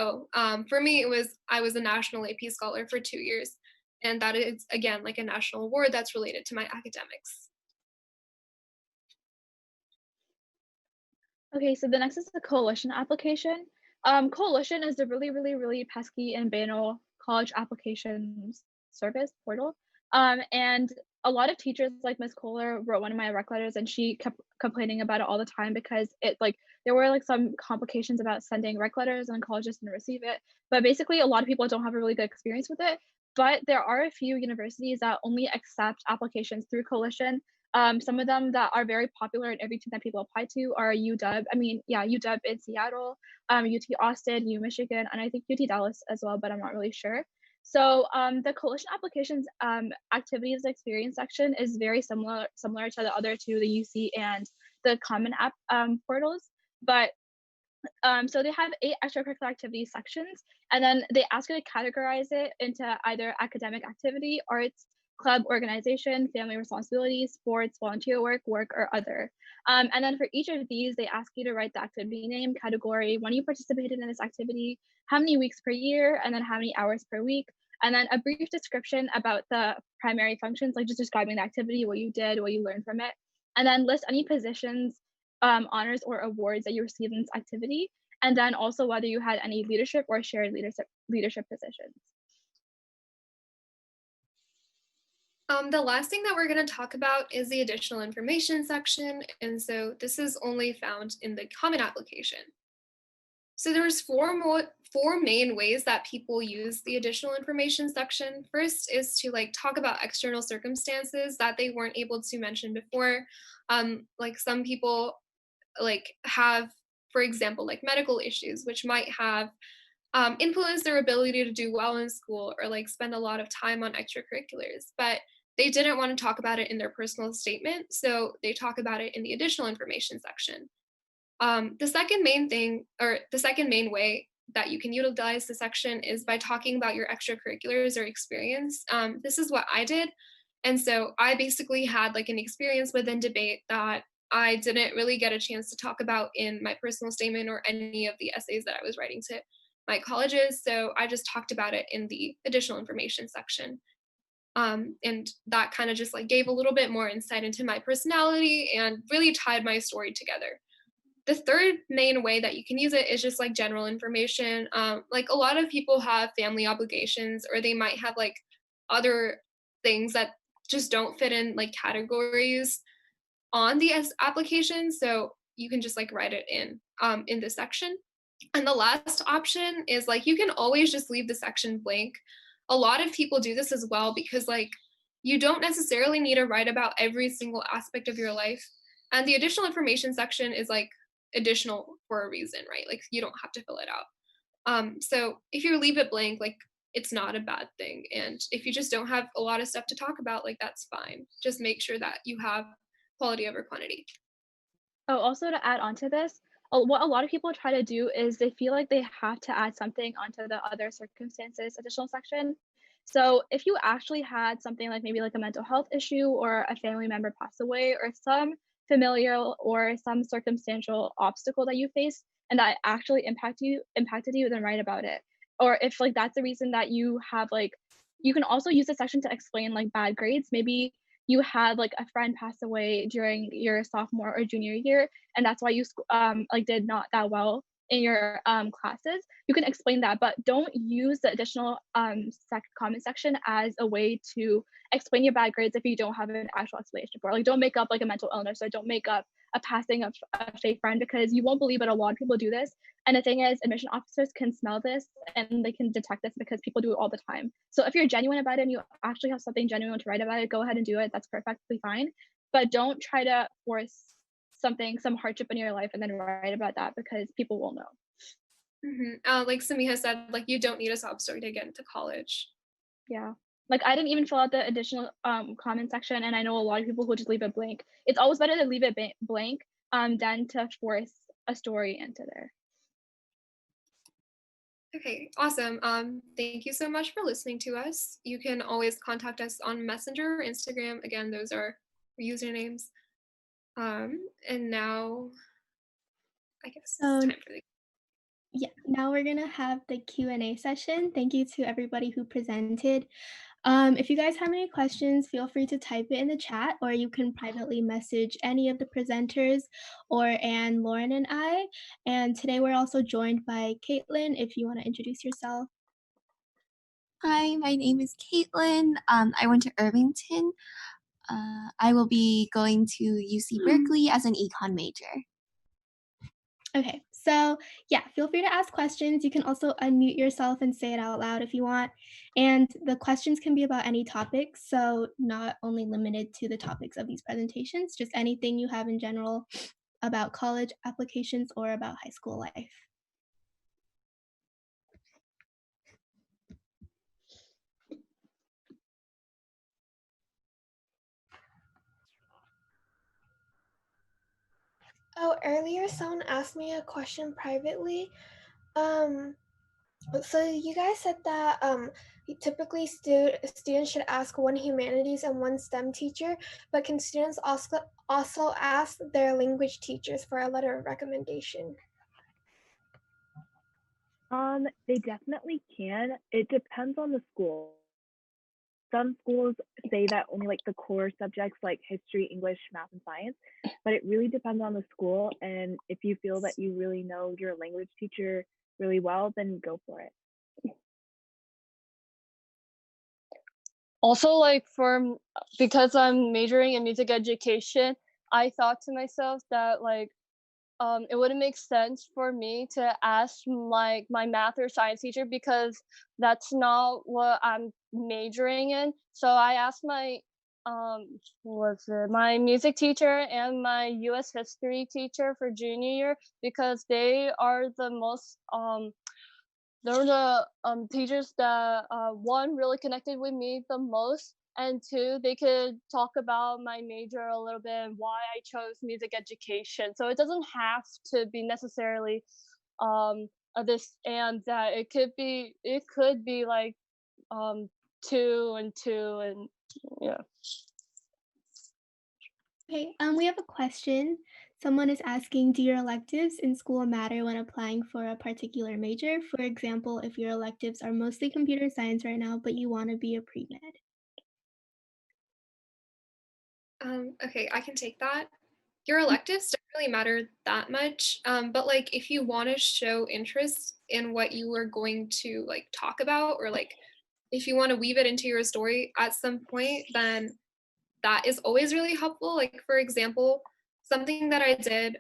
for me, I was a national AP scholar for 2 years. And that is, again, like a national award that's related to my academics. Okay, so the next is the coalition application. Coalition is a really pesky and banal college applications service portal. And a lot of teachers, like Miss Kohler, wrote one of my rec letters, and she kept complaining about it all the time because there were like some complications about sending rec letters and colleges didn't receive it. But basically, a lot of people don't have a really good experience with it. But there are a few universities that only accept applications through coalition. Some of them that are very popular and Irvington that people apply to are UW in Seattle, UT Austin, U Michigan, and I think UT Dallas as well, but I'm not really sure. So the coalition applications activities experience section is very similar to the other two, the UC and the Common App portals. But so they have 8 extracurricular activity sections, and then they ask you to categorize it into either academic activity, arts, club, organization, family responsibilities, sports, volunteer work, or other. And then for each of these, they ask you to write the activity name, category, when you participated in this activity, how many weeks per year, and then how many hours per week, and then a brief description about the primary functions, like just describing the activity, what you did, what you learned from it, and then list any positions, honors, or awards that you received in this activity, and then also whether you had any leadership or shared leadership positions. The last thing that we're going to talk about is the additional information section. And so this is only found in the Common application. So there's 4 main ways that people use the additional information section. First is to like talk about external circumstances that they weren't able to mention before. Like some people like have, for example, like medical issues, which might have influenced their ability to do well in school or like spend a lot of time on extracurriculars, but they didn't want to talk about it in their personal statement, so they talk about it in the additional information section. The second main way that you can utilize the section is by talking about your extracurriculars or experience. This is what I did. And so I basically had like an experience within debate that I didn't really get a chance to talk about in my personal statement or any of the essays that I was writing to my colleges. So I just talked about it in the additional information section. And that kind of just like gave a little bit more insight into my personality and really tied my story together. The third main way that you can use it is just like general information. Like a lot of people have family obligations, or they might have like other things that just don't fit in like categories on the application. So you can just like write it in this section. And the last option is like, you can always just leave the section blank. A lot of people do this as well because like, you don't necessarily need to write about every single aspect of your life. And the additional information section is like additional for a reason, right? Like you don't have to fill it out. So if you leave it blank, like it's not a bad thing. And if you just don't have a lot of stuff to talk about, like that's fine. Just make sure that you have quality over quantity. Oh, also to add on to this, what a lot of people try to do is they feel like they have to add something onto the other circumstances additional section. So if you actually had something like maybe like a mental health issue or a family member passed away or some familial or some circumstantial obstacle that you face and that actually impacted you, then write about it. Or if like that's the reason that you have like you can also use this section to explain like bad grades. Maybe you had like a friend pass away during your sophomore or junior year and that's why you like did not that well in your classes. You can explain that, but don't use the additional comment section as a way to explain your bad grades if you don't have an actual explanation for it. Like don't make up like a mental illness or don't make up a passing of a fake friend, because you won't believe it, a lot of people do this. And the thing is, admission officers can smell this and they can detect this because people do it all the time. So if you're genuine about it and you actually have something genuine to write about it, go ahead and do it. That's perfectly fine. But don't try to force some hardship in your life and then write about that, because people will know. Like Sameeha said, like you don't need a sob story to get into college. Yeah. Like I didn't even fill out the additional comment section, and I know a lot of people who just leave it blank. It's always better to leave it blank than to force a story into there. Okay, awesome. Thank you so much for listening to us. You can always contact us on Messenger or Instagram. Again, those are usernames. And now I guess it's time for the yeah, now we're gonna have the Q&A session. Thank you to everybody who presented. If you guys have any questions, feel free to type it in the chat, or you can privately message any of the presenters or Anne, Lauren, and I. And today we're also joined by Caitlin, if you want to introduce yourself. Hi, my name is Caitlin. I went to Irvington. I will be going to UC Berkeley as an econ major. Okay, so yeah, feel free to ask questions. You can also unmute yourself and say it out loud if you want. And the questions can be about any topic, so not only limited to the topics of these presentations, just anything you have in general about college applications or about high school life. Oh, earlier someone asked me a question privately. So you guys said that typically students should ask one humanities and one STEM teacher, but can students also ask their language teachers for a letter of recommendation? They definitely can. It depends on the school. Some schools say that only like the core subjects like history, English, math, and science, but it really depends on the school. And if you feel that you really know your language teacher really well, then go for it. Also, like because I'm majoring in music education, I thought to myself that like it wouldn't make sense for me to ask like my math or science teacher, because that's not what I'm majoring in. So I asked my my music teacher and my US history teacher for junior year, because they are the most they're the teachers that one really connected with me the most, and two, they could talk about my major a little bit and why I chose music education. So it doesn't have to be necessarily this and that. It could be like 2 and 2, and yeah. Okay, we have a question. Someone is asking, do your electives in school matter when applying for a particular major? For example, if your electives are mostly computer science right now, but you want to be a pre-med. Okay, I can take that. Your electives don't really matter that much, but like if you want to show interest in what you are going to like talk about, or like if you want to weave it into your story at some point, then that is always really helpful. Like for example, something that I did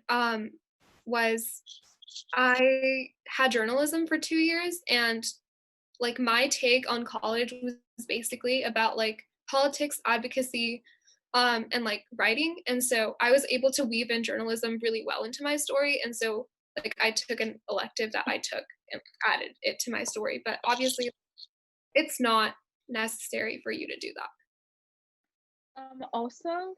was I had journalism for 2 years, and like my take on college was basically about like politics, advocacy, and like writing. And so I was able to weave in journalism really well into my story. And so like I took an elective that I took and added it to my story. But obviously it's not necessary for you to do that. Also,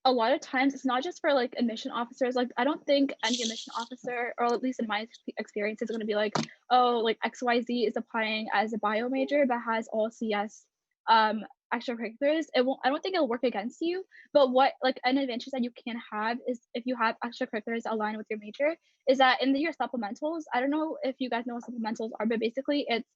a lot of times it's not just for like admission officers. Like I don't think any admission officer, or at least in my experience, is going to be like, oh, like XYZ is applying as a bio major but has all CS extracurriculars. It won't. I don't think it'll work against you. But what like an advantage that you can have is if you have extracurriculars aligned with your major, is that in your supplementals. I don't know if you guys know what supplementals are, but basically it's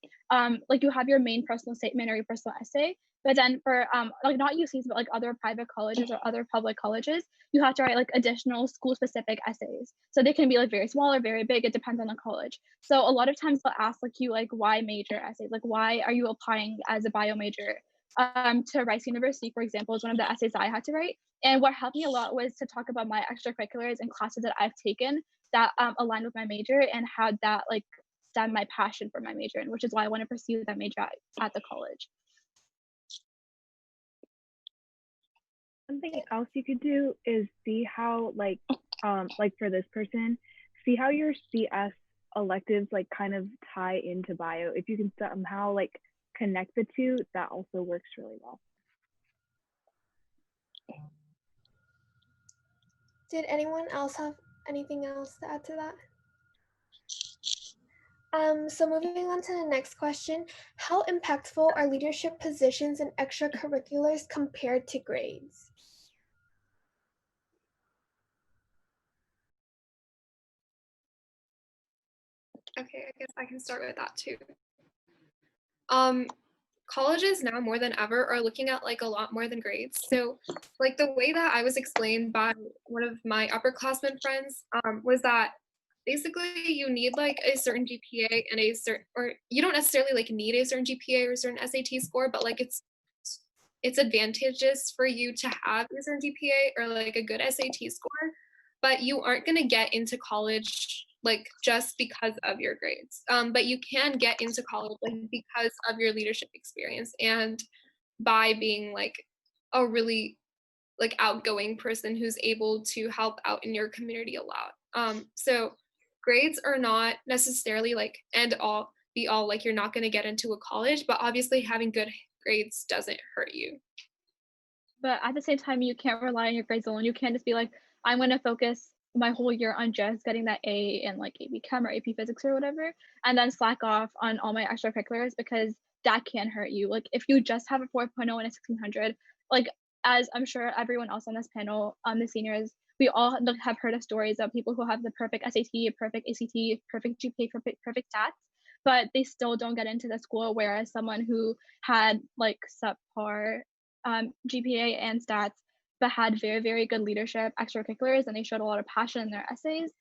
like you have your main personal statement or your personal essay. But then for like not UCs, but like other private colleges or other public colleges, you have to write like additional school specific essays. So they can be like very small or very big. It depends on the college. So a lot of times they'll ask like you like why major essays? Like why are you applying as a bio major to Rice University, for example, is one of the essays that I had to write. And what helped me a lot was to talk about my extracurriculars and classes that I've taken that aligned with my major and how that like stemmed my passion for my major, and which is why I want to pursue that major at the college. Something else you could do is see how like for this person, see how your CS electives like kind of tie into bio. If you can somehow like connect the two, that also works really well. Did anyone else have anything else to add to that? So moving on to the next question, how impactful are leadership positions and extracurriculars compared to grades? Okay, I guess I can start with that too. Colleges now more than ever are looking at like a lot more than grades. So like the way that I was explained by one of my upperclassmen friends was that basically you need like a certain GPA and a certain, or you don't necessarily like need a certain GPA or a certain SAT score, but like it's advantageous for you to have a certain GPA or like a good SAT score, but you aren't going to get into college like just because of your grades. But you can get into college like because of your leadership experience and by being like a really like outgoing person who's able to help out in your community a lot. So grades are not necessarily like end all be all, like you're not going to get into a college, but obviously having good grades doesn't hurt you. But at the same time, you can't rely on your grades alone. You can't just be like, I'm going to focus my whole year on just getting that A in like AP Chem or AP Physics or whatever, and then slack off on all my extracurriculars, because that can hurt you. Like if you just have a 4.0 and a 1600, like as I'm sure everyone else on this panel, the seniors, we all have heard of stories of people who have the perfect SAT, perfect ACT, perfect GPA, perfect stats, but they still don't get into the school, whereas someone who had like subpar GPA and stats, but had very, very good leadership extracurriculars, and they showed a lot of passion in their essays,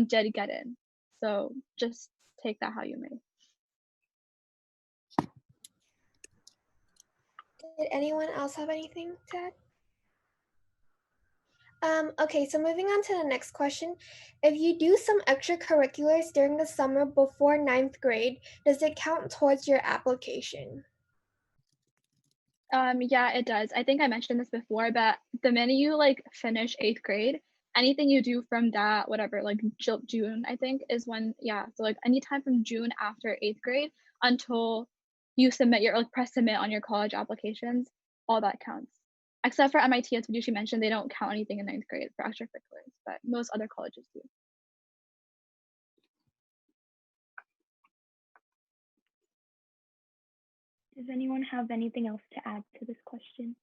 did get in. So just take that how you may. Did anyone else have anything to add? Okay, so moving on to the next question. If you do some extracurriculars during the summer before 9th grade, does it count towards your application? Yeah, it does. I think I mentioned this before, but the minute you like finish 8th grade, anything you do from that, whatever, like June, I think is when, yeah. So like anytime from June after 8th grade until you submit your like press submit on your college applications, all that counts. Except for MIT, as Vidushee mentioned, they don't count anything in 9th grade for extracurriculars, but most other colleges do. Does anyone have anything else to add to this question?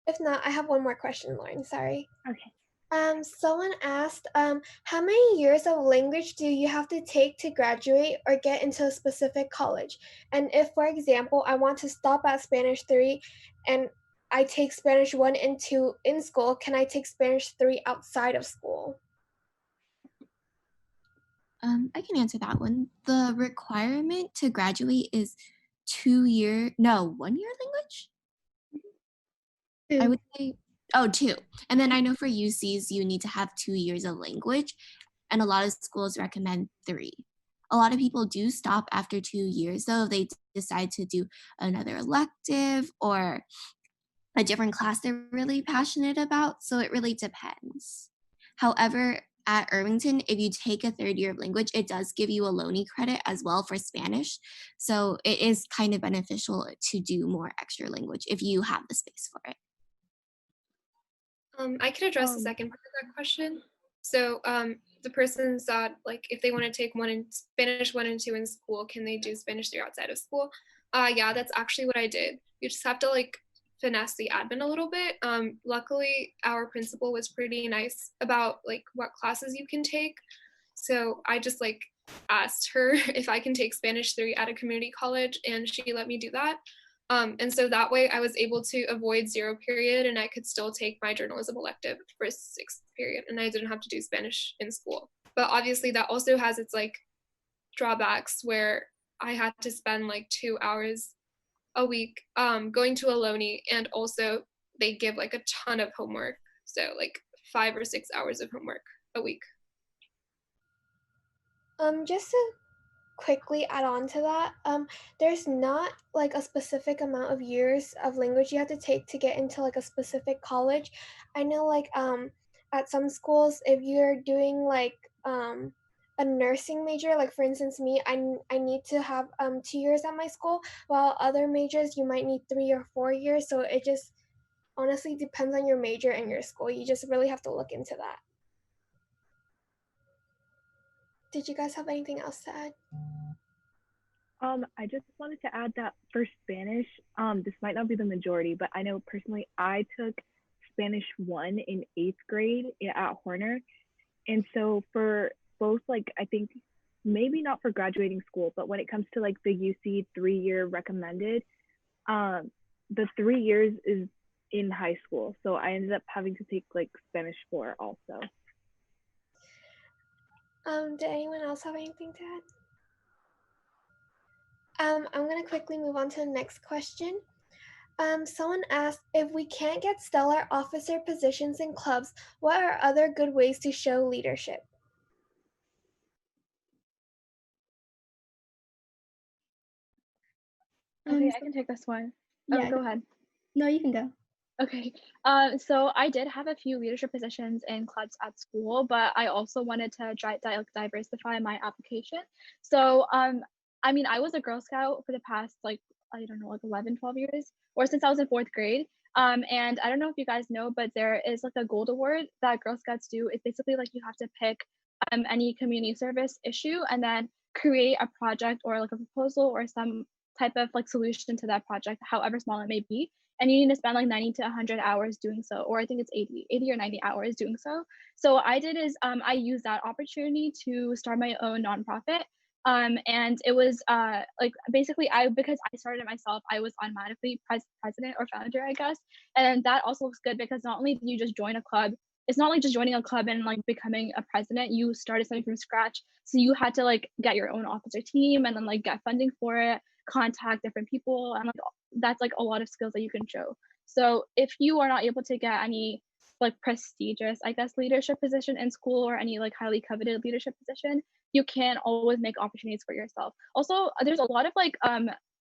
If not, I have one more question, Lauren, sorry. Okay. Someone asked, how many years of language do you have to take to graduate or get into a specific college? And if, for example, I want to stop at Spanish 3 and I take Spanish 1 and 2 in school, can I take Spanish 3 outside of school? I can answer that one. The requirement to graduate is 1 year language? I would say, 2. And then I know for UCs, you need to have 2 years of language. and a lot of schools recommend 3. A lot of people do stop after 2 years, though, if they decide to do another elective or a different class they're really passionate about. So it really depends. However, at Irvington, if you take a 3rd year of language, it does give you a LONI credit as well for Spanish. So it is kind of beneficial to do more extra language if you have the space for it. I can address the second part of that question. So the person said, like, if they want to take Spanish 1 and 2 in school, can they do Spanish 3 outside of school? Yeah, that's actually what I did. You just have to like finesse the admin a little bit. Luckily, our principal was pretty nice about like what classes you can take. So I just like asked her if I can take Spanish 3 at a community college, and she let me do that. And so that way I was able to avoid 0 period, and I could still take my journalism elective for 6th period, and I didn't have to do Spanish in school. But obviously that also has its like drawbacks where I had to spend like 2 hours a week going to a LONI, and also they give like a ton of homework. So like 5 or 6 hours of homework a week. Just to quickly add on to that, there's not like a specific amount of years of language you have to take to get into like a specific college. I know like at some schools, if you're doing like a nursing major, like for instance me, I need to have 2 years at my school, while other majors you might need 3 or 4 years. So it just honestly depends on your major and your school. You just really have to look into that. Did you guys have anything else to add? I just wanted to add that for Spanish, this might not be the majority, but I know personally I took Spanish 1 in 8th grade at Horner. And so for both, like, I think maybe not for graduating school, but when it comes to like the UC 3-year recommended, the 3 years is in high school. So I ended up having to take like Spanish 4 also. Did anyone else have anything to add? I'm going to quickly move on to the next question. Someone asked, if we can't get stellar officer positions in clubs, what are other good ways to show leadership? Okay, I can take this one. Oh, Yeah, go ahead. no, you can go. Okay, so I did have a few leadership positions in clubs at school, but I also wanted to diversify my application. So, I mean, I was a Girl Scout for the past, like, I don't know, like 11, 12 years, or since I was in 4th grade. And I don't know if you guys know, but there is like a gold award that Girl Scouts do. It's basically like you have to pick any community service issue and then create a project or like a proposal or some type of like solution to that project, however small it may be, and you need to spend like 90 to 100 hours doing so, or I think it's 80 or 90 hours doing so. So what I did is I used that opportunity to start my own nonprofit. And it was like basically because I started it myself, I was automatically president or founder, I guess. And that also looks good because not only do you just join a club, it's not like just joining a club and like becoming a president. You started something from scratch. So you had to like get your own officer team and then like get funding for it, contact different people, and like that's like a lot of skills that you can show. So if you are not able to get any like prestigious, I guess, leadership position in school or any like highly coveted leadership position, you can always make opportunities for yourself. Also, there's a lot of like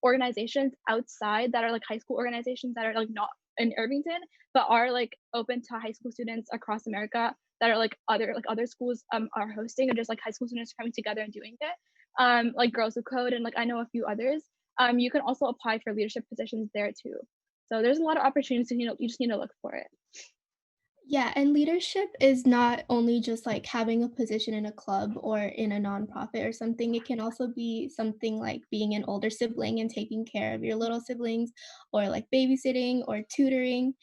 organizations outside that are like high school organizations that are like not in Irvington, but are like open to high school students across America that are like other schools are hosting, and just like high school students coming together and doing it. Like Girls Who Code, and like I know a few others. You can also apply for leadership positions there too. So there's a lot of opportunities, and you just need to look for it. Yeah, and leadership is not only just like having a position in a club or in a nonprofit or something. It can also be something like being an older sibling and taking care of your little siblings, or like babysitting or tutoring.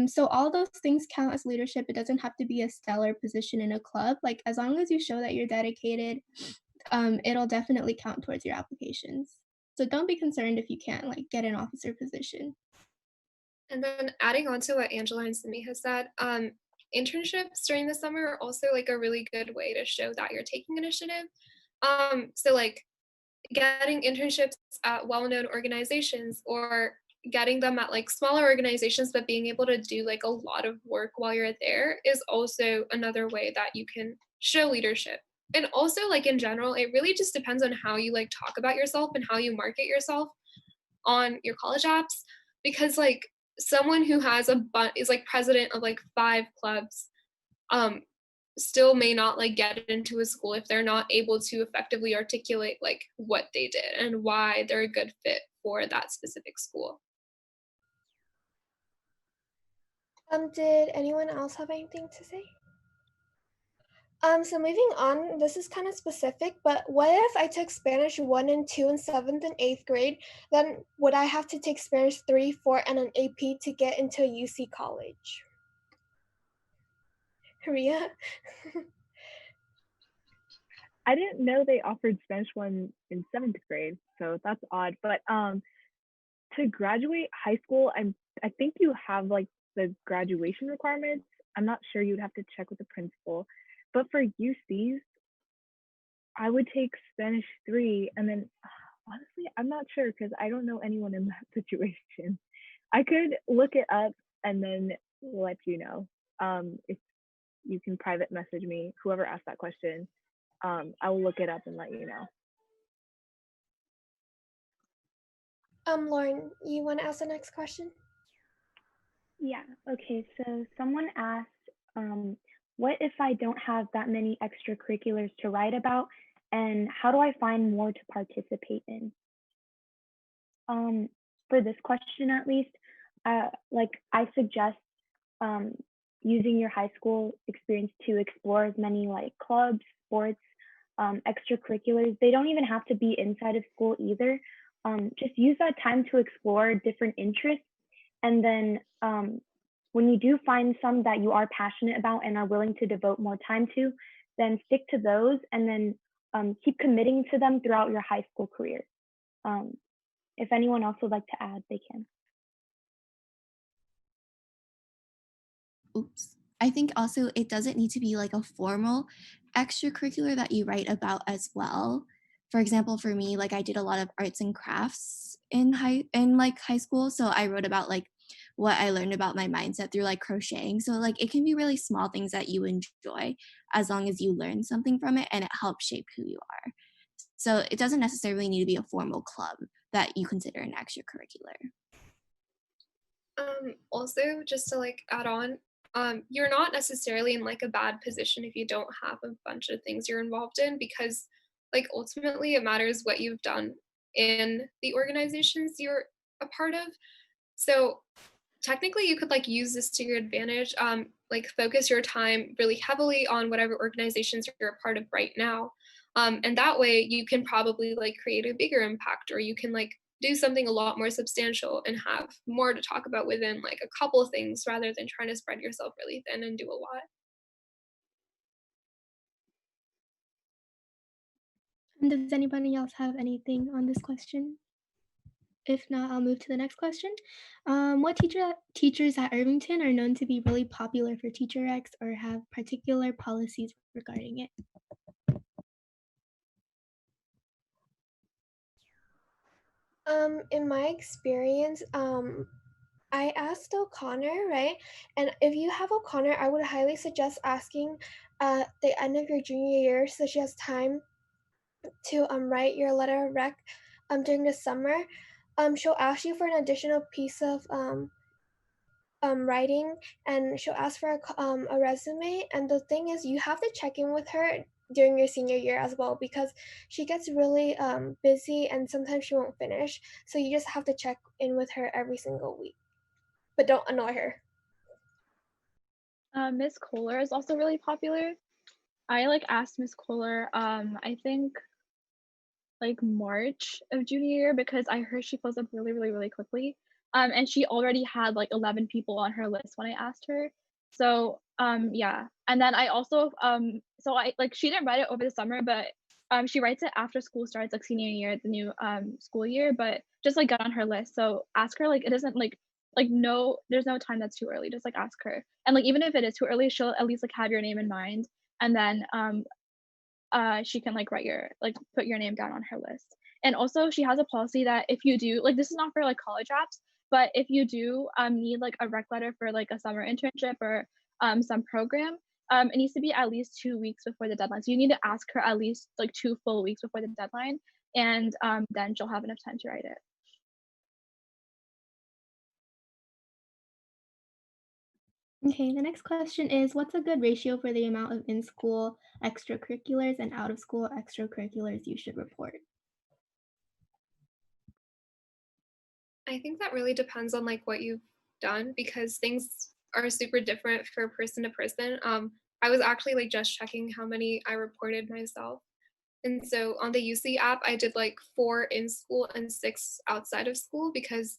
So all those things count as leadership. It doesn't have to be a stellar position in a club. Like as long as you show that you're dedicated, it'll definitely count towards your applications. So don't be concerned if you can't like get an officer position. And then adding on to what Angela and Sameeha said, internships during the summer are also like a really good way to show that you're taking initiative. So like getting internships at well-known organizations, or getting them at like smaller organizations, but being able to do like a lot of work while you're there is also another way that you can show leadership. And also, like, in general, it really just depends on how you like talk about yourself and how you market yourself on your college apps, because like someone who has is like president of like 5 clubs um still may not like get into a school if they're not able to effectively articulate like what they did and why they're a good fit for that specific school. Did anyone else have anything to say? So moving on, this is kind of specific, but what if I took Spanish 1 and 2 in 7th and 8th grade? Then would I have to take Spanish 3, 4, and an AP to get into a UC college? Ria? I didn't know they offered Spanish 1 in 7th grade, so that's odd. But to graduate high school, I think you have like the graduation requirements. I'm not sure, you'd have to check with the principal. But for UCs, I would take Spanish 3, and then honestly, I'm not sure because I don't know anyone in that situation. I could look it up and then let you know. If you can private message me, whoever asked that question, I will look it up and let you know. Lauren, you want to ask the next question? Yeah, okay, so someone asked, what if I don't have that many extracurriculars to write about, and how do I find more to participate in? For this question, at least, like I suggest using your high school experience to explore as many like clubs, sports, extracurriculars. They don't even have to be inside of school either. Just use that time to explore different interests, and then when you do find some that you are passionate about and are willing to devote more time to, then stick to those, and then keep committing to them throughout your high school career. If anyone else would like to add, they can. Oops. I think also it doesn't need to be like a formal extracurricular that you write about as well. For example, for me, like I did a lot of arts and crafts in high school. So I wrote about like what I learned about my mindset through like crocheting. So like it can be really small things that you enjoy as long as you learn something from it and it helps shape who you are. So it doesn't necessarily need to be a formal club that you consider an extracurricular. Also, just to like add on, you're not necessarily in like a bad position if you don't have a bunch of things you're involved in, because like ultimately it matters what you've done in the organizations you're a part of. So technically you could like use this to your advantage, like focus your time really heavily on whatever organizations you're a part of right now, and that way you can probably like create a bigger impact, or you can like do something a lot more substantial and have more to talk about within like a couple of things rather than trying to spread yourself really thin and do a lot. Does anybody else have anything on this question? If not, I'll move to the next question. What teachers at Irvington are known to be really popular for Teacher X or have particular policies regarding it? In my experience, I asked O'Connor, right? And if you have O'Connor, I would highly suggest asking at the end of your junior year so she has time to write your letter of rec during the summer. She'll ask you for an additional piece of writing, and she'll ask for a resume. And the thing is, you have to check in with her during your senior year as well, because she gets really busy and sometimes she won't finish. So you just have to check in with her every single week, but don't annoy her. Miss Kohler is also really popular. I like asked Miss Kohler, I think like March of junior year, because I heard she closed up really, really, really quickly. And she already had like 11 people on her list when I asked her. So yeah. And then I also so I like, she didn't write it over the summer, but she writes it after school starts, like senior year, the new school year, but just like got on her list. So ask her, like it isn't like no, there's no time that's too early. Just like ask her. And like even if it is too early, she'll at least like have your name in mind. And then she can like put your name down on her list. And also she has a policy that if you do, like this is not for like college apps, but if you do need like a rec letter for like a summer internship or some program, it needs to be at least 2 weeks before the deadline. So you need to ask her at least like 2 full weeks before the deadline, and then she'll have enough time to write it. Okay, the next question is, what's a good ratio for the amount of in-school extracurriculars and out-of-school extracurriculars you should report? I think that really depends on like what you've done because things are super different for person to person. I was actually like just checking how many I reported myself. And so on the UC app, I did like 4 in school and 6 outside of school because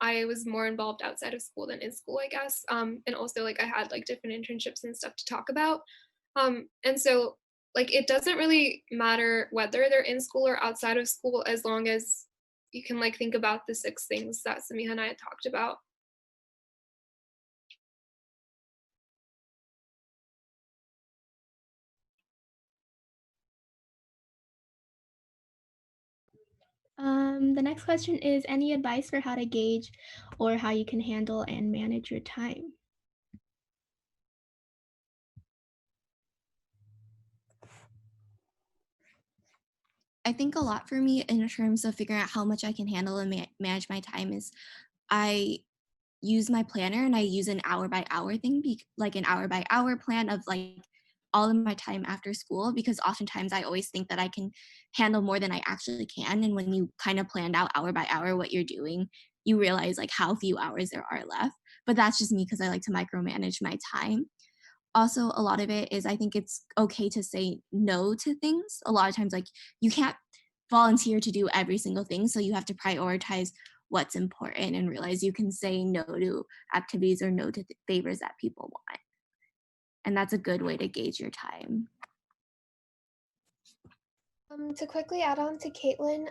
I was more involved outside of school than in school, I guess. And also like I had like different internships and stuff to talk about. And so like it doesn't really matter whether they're in school or outside of school as long as you can like think about the 6 things that Sameeha and I had talked about. The next question is, any advice for how to gauge or how you can handle and manage your time? I think a lot for me in terms of figuring out how much I can handle and manage my time is I use my planner and I use an hour by hour thing, like an hour by hour plan of like all of my time after school, because oftentimes I always think that I can handle more than I actually can. And when you kind of planned out hour by hour what you're doing, you realize like how few hours there are left. But that's just me because I like to micromanage my time. Also, a lot of it is I think it's okay to say no to things. A lot of times, like you can't volunteer to do every single thing. So you have to prioritize what's important and realize you can say no to activities or no to favors that people want. And that's a good way to gauge your time. To quickly add on to Caitlin,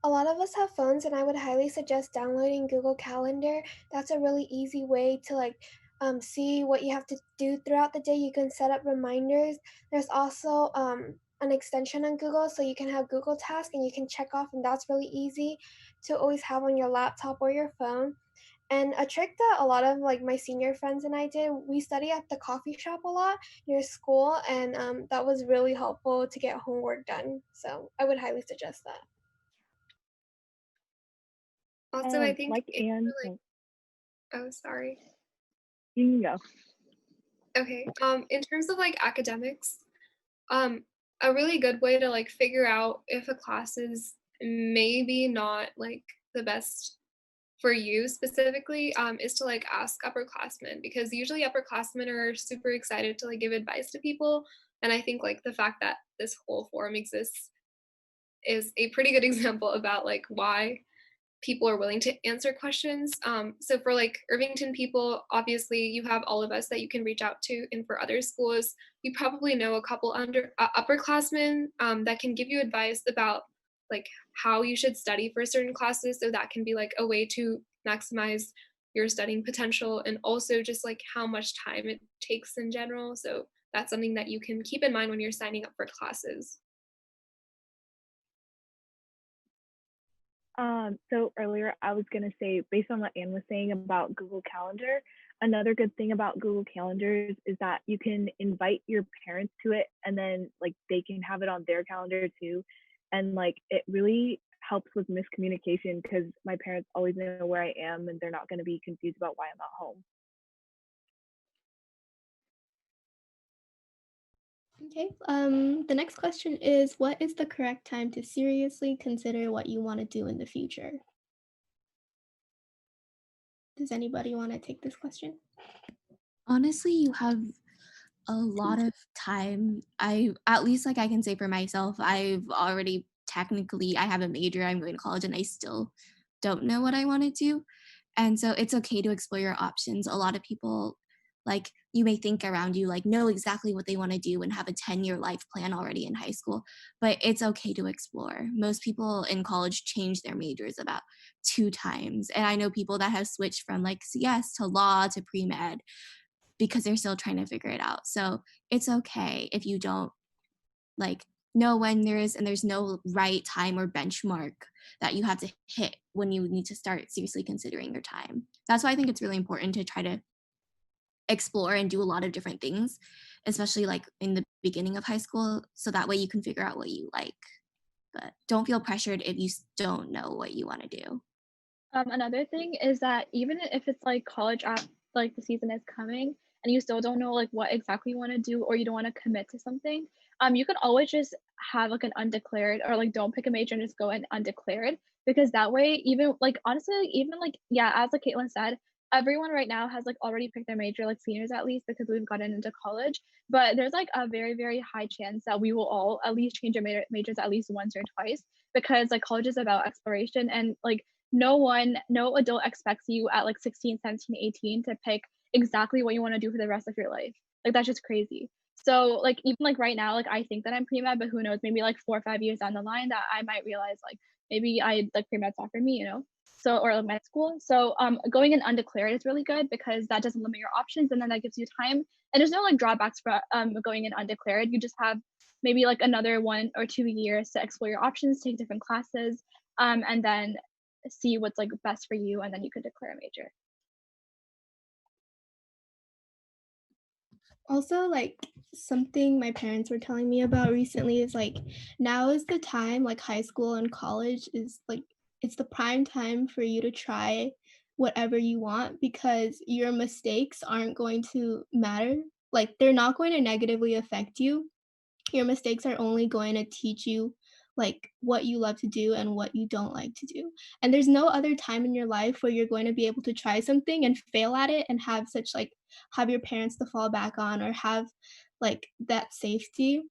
a lot of us have phones, and I would highly suggest downloading Google Calendar. That's a really easy way to like see what you have to do throughout the day. You can set up reminders. There's also an extension on Google, so you can have Google Task and you can check off, and that's really easy to always have on your laptop or your phone. And a trick that a lot of like my senior friends and I did, we study at the coffee shop a lot near school, and that was really helpful to get homework done. So I would highly suggest that. Also, I think Like Anne, oh, sorry. you can go. Okay. In terms of like academics, a really good way to like figure out if a class is maybe not like the best for you specifically is to like ask upperclassmen because usually upperclassmen are super excited to like give advice to people. And I think like the fact that this whole forum exists is a pretty good example about like why people are willing to answer questions. So for like Irvington people, obviously you have all of us that you can reach out to, and for other schools, you probably know a couple upperclassmen that can give you advice about like how you should study for certain classes. So that can be like a way to maximize your studying potential, and also just like how much time it takes in general. So that's something that you can keep in mind when you're signing up for classes. So earlier I was gonna say, based on what Anne was saying about Google Calendar, another good thing about Google Calendars is that you can invite your parents to it, and then like they can have it on their calendar too. And like it really helps with miscommunication because my parents always know where I am and they're not gonna be confused about why I'm not home. Okay, the next question is, what is the correct time to seriously consider what you want to do in the future? Does anybody want to take this question? Honestly, you have a lot of time. At least like I can say for myself, I've already technically I have a major, I'm going to college and I still don't know what I want to do. And so it's okay to explore your options. A lot of people like you may think around you like know exactly what they want to do and have a 10-year life plan already in high school, but it's okay to explore. Most people in college change their majors about 2 times. And I know people that have switched from like CS to law to pre-med because they're still trying to figure it out. So it's okay if you don't like know when there's no right time or benchmark that you have to hit when you need to start seriously considering your time. That's why I think it's really important to try to explore and do a lot of different things, especially like in the beginning of high school. So that way you can figure out what you like. But don't feel pressured if you don't know what you want to do. Another thing is that even if it's like college at like the season is coming and you still don't know like what exactly you want to do or you don't want to commit to something, you can always just have like an undeclared or like don't pick a major and just go in undeclared, because that way even like honestly even like yeah, as like Caitlin said, everyone right now has like already picked their major, like seniors at least, because we've gotten into college. But there's like a very very high chance that we will all at least change our majors at least once or twice, because like college is about exploration, and like no adult expects you at like 16, 17, 18 to pick exactly what you want to do for the rest of your life. Like that's just crazy. So like even like right now, like I think that I'm pre-med, but who knows, maybe like 4 or 5 years down the line that I might realize like maybe I like pre-med's not for me, you know? So or like med school. So going in undeclared is really good because that doesn't limit your options, and then that gives you time. And there's no like drawbacks for going in undeclared. You just have maybe like another 1 or 2 years to explore your options, take different classes, and then see what's like best for you, and then you could declare a major. Also, like something my parents were telling me about recently is like now is the time, like high school and college is like it's the prime time for you to try whatever you want, because your mistakes aren't going to matter. Like they're not going to negatively affect you. Your mistakes are only going to teach you like what you love to do and what you don't like to do. And there's no other time in your life where you're going to be able to try something and fail at it and have such like have your parents to fall back on or have like that safety.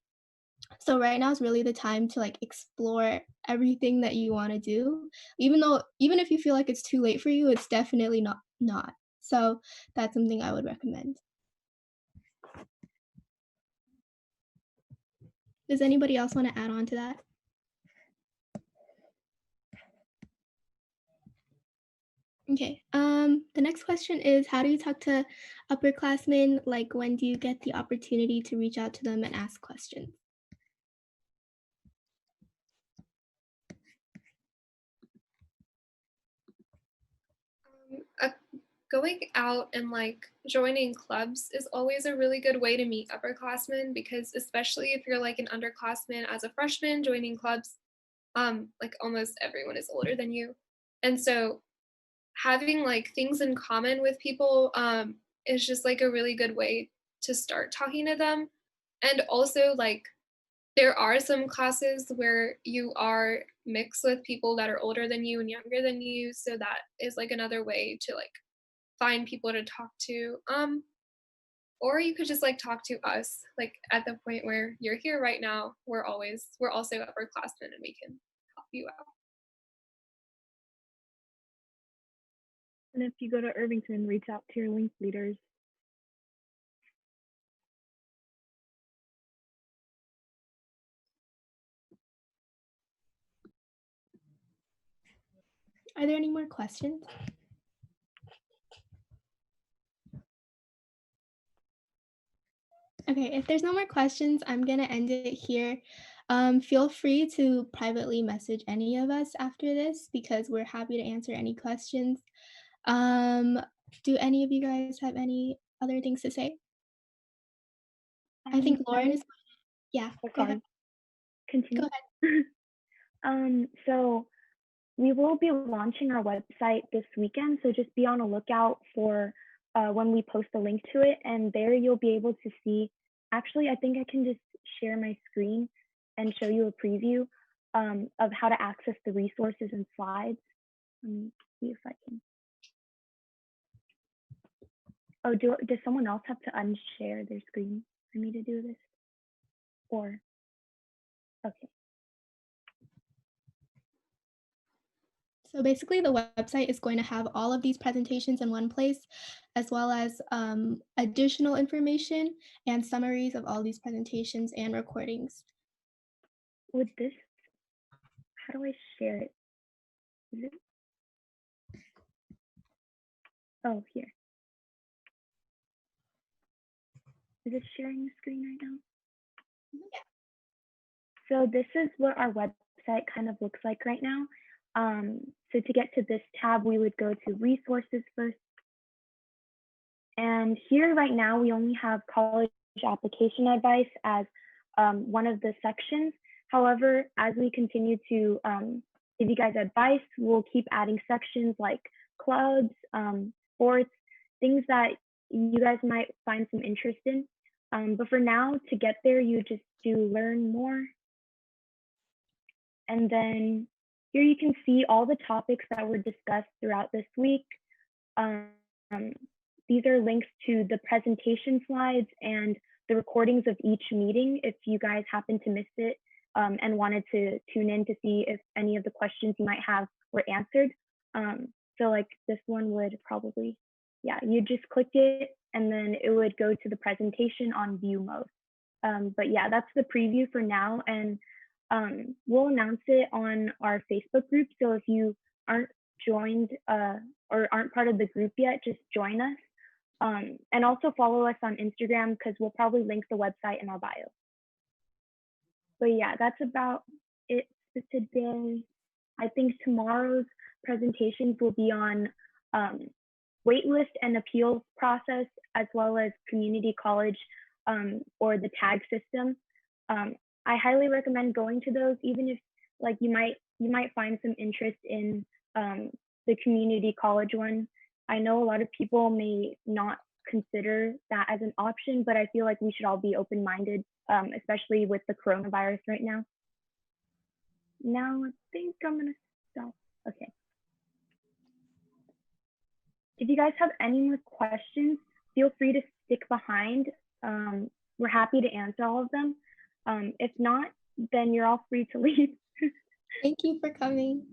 So right now is really the time to like explore everything that you want to do. Even if you feel like it's too late for you, it's definitely not. So that's something I would recommend. Does anybody else want to add on to that? Okay. The next question is, how do you talk to upperclassmen? Like, when do you get the opportunity to reach out to them and ask questions? Going out and like joining clubs is always a really good way to meet upperclassmen, because especially if you're like an underclassman as a freshman joining clubs, like almost everyone is older than you. And so having like things in common with people is just like a really good way to start talking to them. And also like there are some classes where you are mixed with people that are older than you and younger than you, so that is like another way to like find people to talk to. Or you could just like talk to us, like at the point where you're here right now, we're also upperclassmen and we can help you out. And if you go to Irvington, reach out to your link leaders. Are there any more questions? Okay, if there's no more questions, I'm gonna end it here. Feel free to privately message any of us after this because we're happy to answer any questions. Do any of you guys have any other things to say? I think Lauren is. Yeah, go ahead. Continue. Go ahead. So we will be launching our website this weekend, so just be on a lookout for when we post a link to it, and there you'll be able to see. Actually, I think I can just share my screen and show you a preview of how to access the resources and slides. Let me see if I can. Oh, does someone else have to unshare their screen for me to do this? Or, okay. So basically the website is going to have all of these presentations in one place, as well as additional information and summaries of all these presentations and recordings. With this, how do I share it? Is it? Oh, here. Is it sharing the screen right now? Yeah. So this is what our website kind of looks like right now. So to get to this tab, we would go to resources first. And here right now, we only have college application advice as one of the sections. However, as we continue to give you guys advice, we'll keep adding sections like clubs, sports, things that you guys might find some interest in. But for now, to get there, you just do learn more. And then here you can see all the topics that were discussed throughout this week. These are links to the presentation slides and the recordings of each meeting if you guys happen to miss it and wanted to tune in to see if any of the questions you might have were answered. So like this one would probably, yeah, you just clicked it and then it would go to the presentation on view mode. But yeah, that's the preview for now. And we'll announce it on our Facebook group. So if you aren't joined or aren't part of the group yet, just join us. And also follow us on Instagram because we'll probably link the website in our bio. But yeah, that's about it for today. I think tomorrow's presentations will be on waitlist and appeals process, as well as community college or the tag system. I highly recommend going to those, even if like you might find some interest in the community college one. I know a lot of people may not consider that as an option, but I feel like we should all be open-minded, especially with the coronavirus right now. Now I think I'm gonna stop. Okay. If you guys have any more questions, feel free to stick behind. We're happy to answer all of them. If not, then you're all free to leave. Thank you for coming.